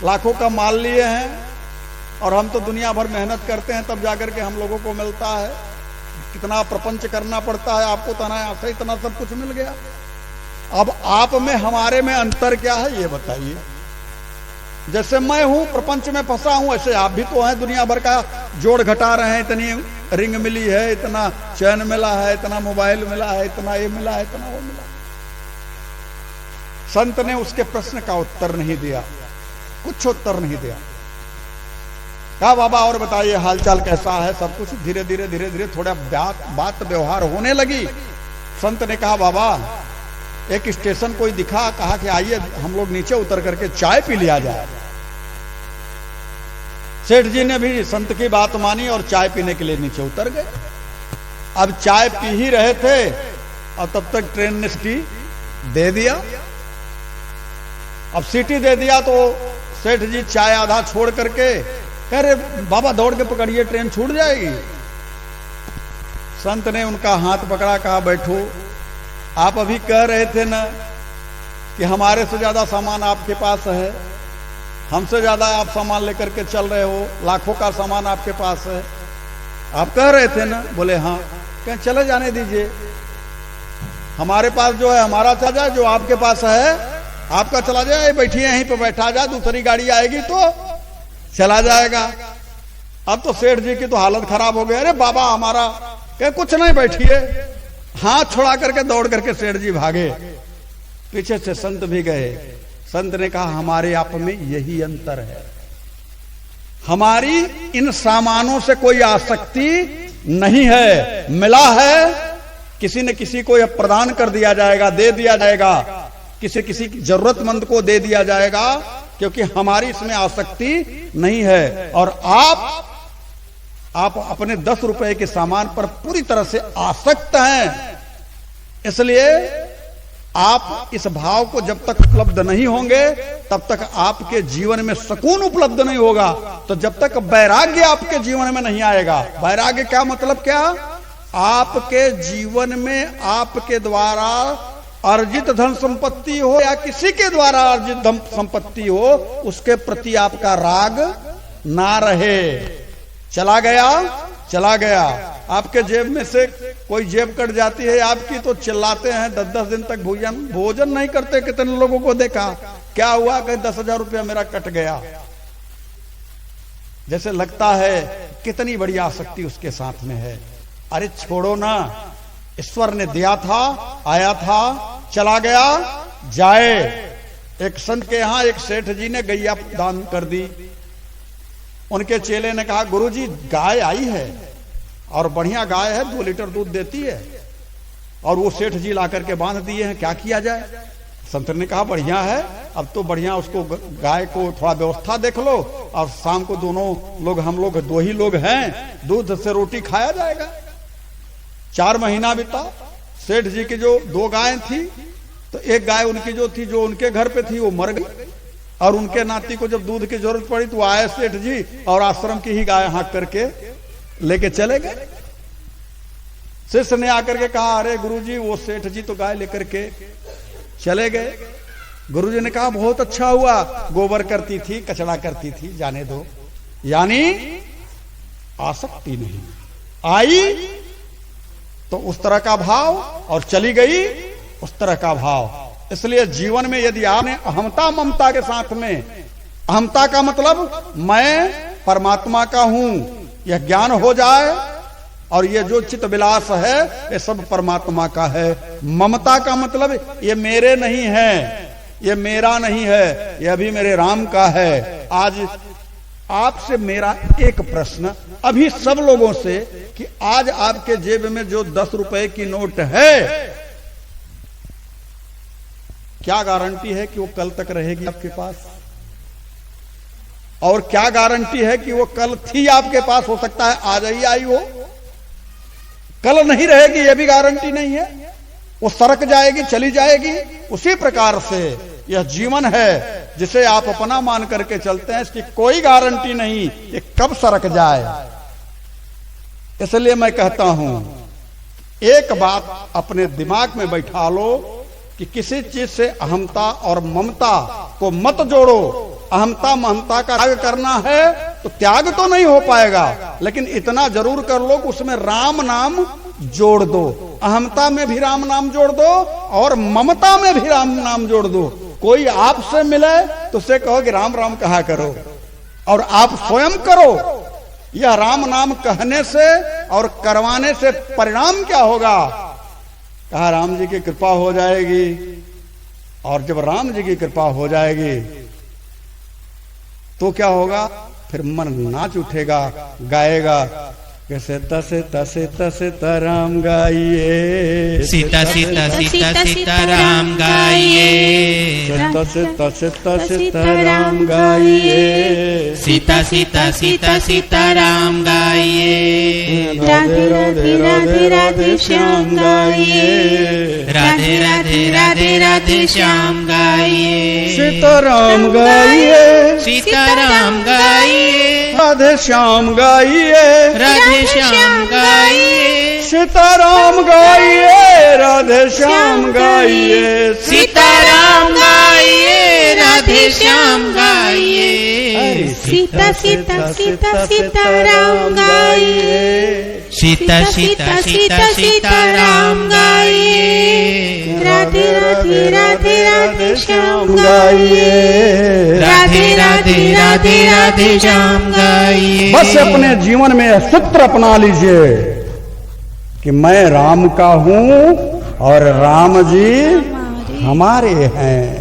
लाखों का माल लिए हैं, और हम तो दुनिया भर मेहनत करते हैं तब जाकर के हम लोगों को मिलता है। कितना प्रपंच करना पड़ता है, आपको तना से इतना सब कुछ मिल गया। अब आप में हमारे में अंतर क्या है ये बताइए। जैसे मैं हूं प्रपंच में फंसा हूं, ऐसे आप भी तो हैं, दुनिया भर का जोड़ घटा रहे हैं। इतनी रिंग मिली है, इतना चैन मिला है, इतना मोबाइल मिला है, इतना ये मिला है, इतना वो मिला। संत ने उसके प्रश्न का उत्तर नहीं दिया, कुछ उत्तर नहीं दिया। कहा, बाबा और बताइए हालचाल कैसा है? सब कुछ धीरे धीरे धीरे धीरे थोड़ा बात व्यवहार होने लगी। संत ने कहा, बाबा एक स्टेशन कोई दिखा, कहा कि आइए हम लोग नीचे उतर करके चाय पी लिया जाए। सेठ जी ने भी संत की बात मानी और चाय पीने के लिए नीचे उतर गए। अब चाय पी ही रहे थे और तब तक ट्रेन ने सीटी दे दिया। अब सीटी दे दिया तो सेठ जी चाय आधा छोड़ करके कह रहे, बाबा दौड़ के पकड़िए, ट्रेन छूट जाएगी। संत ने उनका हाथ पकड़ा, कहा, बैठो। आप अभी कह रहे थे ना कि हमारे से ज्यादा सामान आपके पास है, हमसे ज्यादा आप सामान लेकर के चल रहे हो, लाखों का सामान आपके पास है, आप कह रहे थे ना? बोले हाँ। कहें चले जाने दीजिए, हमारे पास जो है हमारा चला जाए, जो आपके पास है आपका चला जाए, बैठिए यहीं पे बैठा जाए, दूसरी गाड़ी आएगी तो चला जाएगा। अब तो सेठ जी की तो हालत खराब हो गई, अरे बाबा हमारा, कहे कुछ नहीं बैठिए। हाथ छुड़ा करके दौड़ करके सेठ जी भागे। पीछे से संत भी गए। संत ने कहा हमारे आप में यही अंतर है, हमारी इन सामानों से कोई आसक्ति नहीं है। मिला है किसी न किसी को यह प्रदान कर दिया जाएगा, दे दिया जाएगा, किसी किसी जरूरतमंद को दे दिया जाएगा, क्योंकि हमारी इसमें आसक्ति नहीं है। और आप अपने 10 रुपए के सामान पर पूरी तरह से आसक्त हैं। इसलिए आप इस भाव को जब तक उपलब्ध नहीं होंगे तब तक आपके जीवन में सुकून उपलब्ध नहीं होगा। तो जब तक वैराग्य आपके जीवन में नहीं आएगा, वैराग्य क्या मतलब क्या, आपके जीवन में आपके द्वारा अर्जित धन संपत्ति हो या किसी के द्वारा अर्जित धन संपत्ति हो, उसके प्रति आपका राग ना रहे। चला गया। आपके जेब में से कोई जेब कट जाती है आपकी तो चिल्लाते हैं, 10-10 दिन तक भोजन नहीं करते। कितने लोगों को देखा, क्या हुआ, कहीं 10,000 रुपया मेरा कट गया। जैसे लगता है कितनी बड़ी आसक्ति उसके साथ में है। अरे छोड़ो ना, ईश्वर ने दिया था, आया था, चला गया, जाए। एक संत के यहां एक सेठ जी ने गैया दान कर दी। उनके चेले ने कहा गुरुजी गाय आई है और बढ़िया गाय है, 2 लीटर दूध देती है, और वो सेठ जी ला करके बांध दिए हैं, क्या किया जाए। संत ने कहा बढ़िया है, अब तो बढ़िया उसको गाय को थोड़ा व्यवस्था देख लो, और शाम को दोनों लोग, हम लोग 2 ही लोग हैं, दूध से रोटी खाया जाएगा। 4 महीना बीता। सेठ जी की जो 2 गायें थी, तो एक गाय उनकी जो थी, जो उनके घर पे थी, वो मर गई। और उनके नाती को जब दूध की जरूरत पड़ी तो आए सेठ जी और आश्रम की ही गाय हाँक करके लेके चले गए। शिष्य ने आकर के कहा अरे गुरुजी वो सेठ जी तो गाय लेकर के चले गए। गुरुजी ने कहा बहुत अच्छा हुआ, गोबर करती थी, कचरा करती थी, जाने दो। यानी आसक्ति नहीं आई तो उस तरह का भाव, और चली गई उस तरह का भाव। इसलिए जीवन में यदि आपने अहमता ममता के साथ में, अहमता का मतलब मैं परमात्मा का हूं, यह ज्ञान हो जाए, और ये जो चित्त विलास है ये सब परमात्मा का है। ममता का मतलब ये मेरे नहीं है, ये मेरा नहीं है, ये अभी मेरे राम का है। आज आपसे मेरा एक प्रश्न अभी सब लोगों से, कि आज आपके जेब में जो 10 रुपए की नोट है, क्या गारंटी है कि वो कल तक रहेगी आपके पास, और क्या गारंटी है कि वो कल थी आपके पास, हो सकता है आज ही आई हो, कल नहीं रहेगी, ये भी गारंटी नहीं है, वो सरक जाएगी, चली जाएगी। उसी प्रकार से यह जीवन है जिसे आप अपना मान करके चलते हैं, इसकी कोई गारंटी नहीं ये कब सरक जाए। इसलिए मैं कहता हूं एक बात अपने दिमाग में बैठा लो कि किसी चीज से अहमता और ममता को मत जोड़ो। अहमता ममता का त्याग करना है तो त्याग तो नहीं हो पाएगा, लेकिन इतना जरूर कर लो कि उसमें राम नाम जोड़ दो। अहमता में भी राम नाम जोड़ दो और ममता में भी राम नाम जोड़ दो। कोई आपसे मिले तो उसे कहो कि राम राम कहा करो, और आप स्वयं करो। यह राम नाम कहने से और करवाने से परिणाम क्या होगा? कहा राम जी की कृपा हो जाएगी, और जब राम जी की कृपा हो जाएगी तो क्या होगा? फिर मन नाच उठेगा, गाएगा, कैसे तसे तसे तसे राम गाइए, सीता सीता सीता सीता राम गाइए, तसे तसे तसे राम गाइए, सीता सीता सीता सीता राम गाइए, राधे राधे राधे राधे श्याम गाइए, राधे राधे राधे राधे श्याम गाइए, सीताराम गाइए, सीताराम गाइए, राधे श्याम गाइए, राधे श्याम गाइए, सीताराम गाइए, राधे श्याम गाइए, सीताराम गाइए, राधे श्याम गाइए। सीता सीता सीता सीता राम गाइए, सीता सीता सीता सीता राम गाइए, राधे राधे राधे राधे श्याम गाइए, राधे राधे राधे राधे श्याम गाइए। बस अपने जीवन में यह सूत्र अपना लीजिए कि मैं राम का हूं और राम जी हमारे हैं।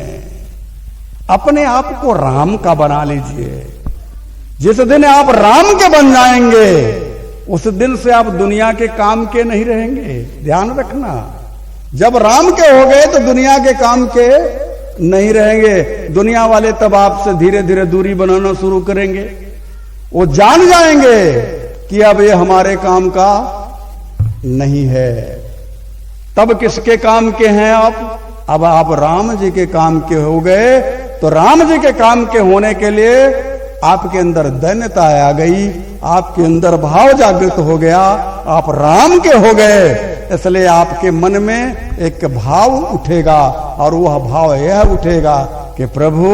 अपने आप को राम का बना लीजिए। जिस दिन आप राम के बन जाएंगे उस दिन से आप दुनिया के काम के नहीं रहेंगे। ध्यान रखना, जब राम के हो गए तो दुनिया के काम के नहीं रहेंगे। दुनिया वाले तब आपसे धीरे धीरे दूरी बनाना शुरू करेंगे। वो जान जाएंगे कि अब ये हमारे काम का नहीं है। तब किसके काम के हैं आप? अब आप राम जी के काम के हो गए, तो राम जी के काम के होने के लिए आपके अंदर दैन्यता आ गई, आपके अंदर भाव जागृत हो गया, आप राम के हो गए। इसलिए आपके मन में एक भाव उठेगा और वह भाव यह उठेगा कि प्रभु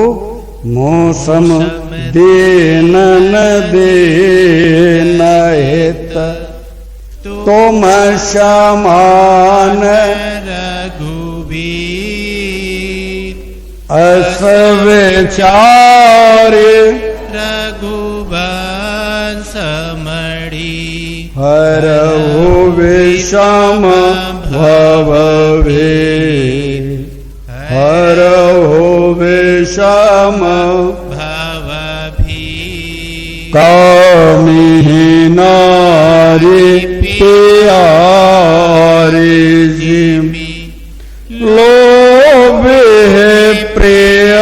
मौसम दीनन दीन हित तुम समान रघुवीर, अस विचार रघुवंश मणि, हरहु विषम भवभीर, हरहु विषम भवभीर, कामिहि नारी प्यारी जिमि, लोभ है प्रिय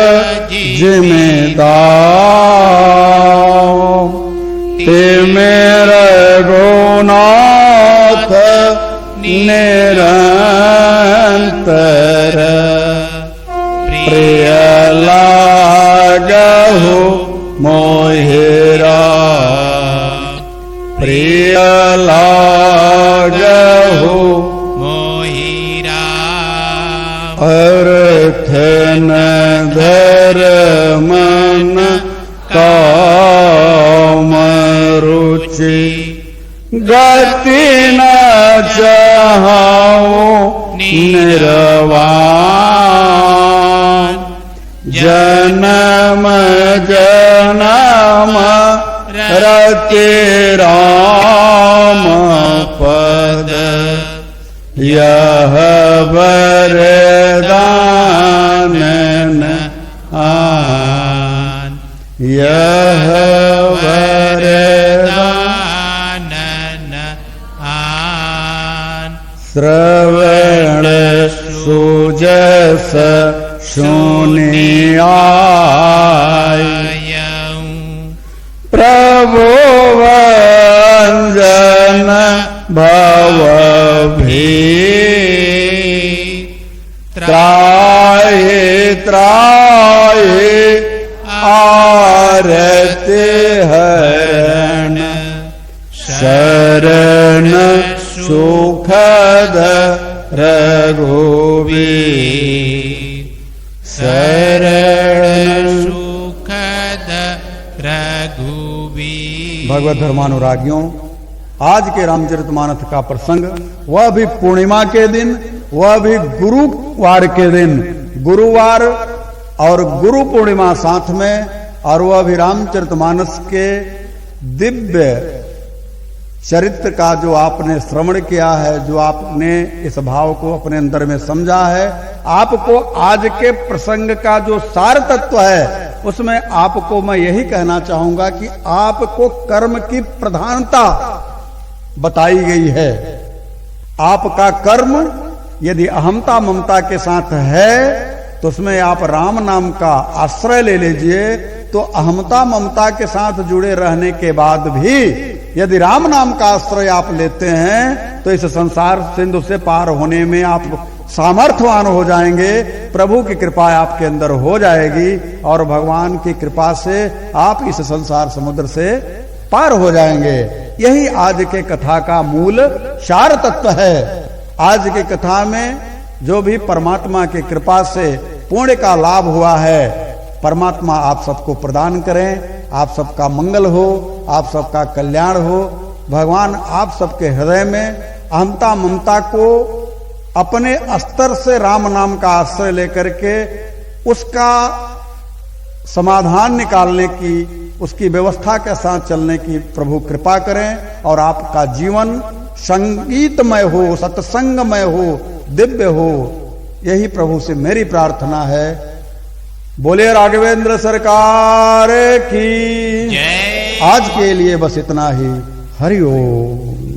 जिम्मेदार, ते मेरे गुनाथ निरंतर, प्रिय लागहु मोहिरा, प्रिय लागहु मोहिरा, अर्थ न धर्मन काम रुचि, गति न चाहो निर्वाण, जन्म जन्म रति राम पद, यह वरदान आन, यह वरदान आन, श्रवण सुजस सुनियाय, प्रभु वंजन भवभीर, त्राहि त्राहि आरति हरण, शरण सुखद रघुवीर, शरण सुखद रघुवीर। भगवत धर्मानुरागियों, आज के रामचरितमानस का प्रसंग, वह भी पूर्णिमा के दिन, वह भी गुरुवार के दिन, गुरुवार और गुरु पूर्णिमा साथ में, और वह भी रामचरितमानस के दिव्य चरित्र का जो आपने श्रवण किया है, जो आपने इस भाव को अपने अंदर में समझा है, आपको आज के प्रसंग का जो सार तत्व है उसमें आपको मैं यही कहना चाहूंगा कि आपको कर्म की प्रधानता बताई गई है। आपका कर्म यदि अहमता ममता के साथ है तो उसमें आप राम नाम का आश्रय ले लीजिए, तो अहमता ममता के साथ जुड़े रहने के बाद भी यदि राम नाम का आश्रय आप लेते हैं तो इस संसार सिंधु से पार होने में आप सामर्थ्यवान हो जाएंगे। प्रभु की कृपा आपके अंदर हो जाएगी और भगवान की कृपा से आप इस संसार समुद्र से पार हो जाएंगे। यही आज के कथा का मूल सार तत्व है। आज की कथा में जो भी परमात्मा की कृपा से पुण्य का लाभ हुआ है, परमात्मा आप सबको प्रदान करें। आप सबका मंगल हो, आप सबका कल्याण हो। भगवान आप सबके हृदय में अहंता ममता को अपने स्तर से राम नाम का आश्रय लेकर के उसका समाधान निकालने की, उसकी व्यवस्था के साथ चलने की प्रभु कृपा करें और आपका जीवन संगीतमय हो, सत्संगमय हो, दिव्य हो। यही प्रभु से मेरी प्रार्थना है। बोले राघवेंद्र सरकार की जय। आज के लिए बस इतना ही। हरि ओम।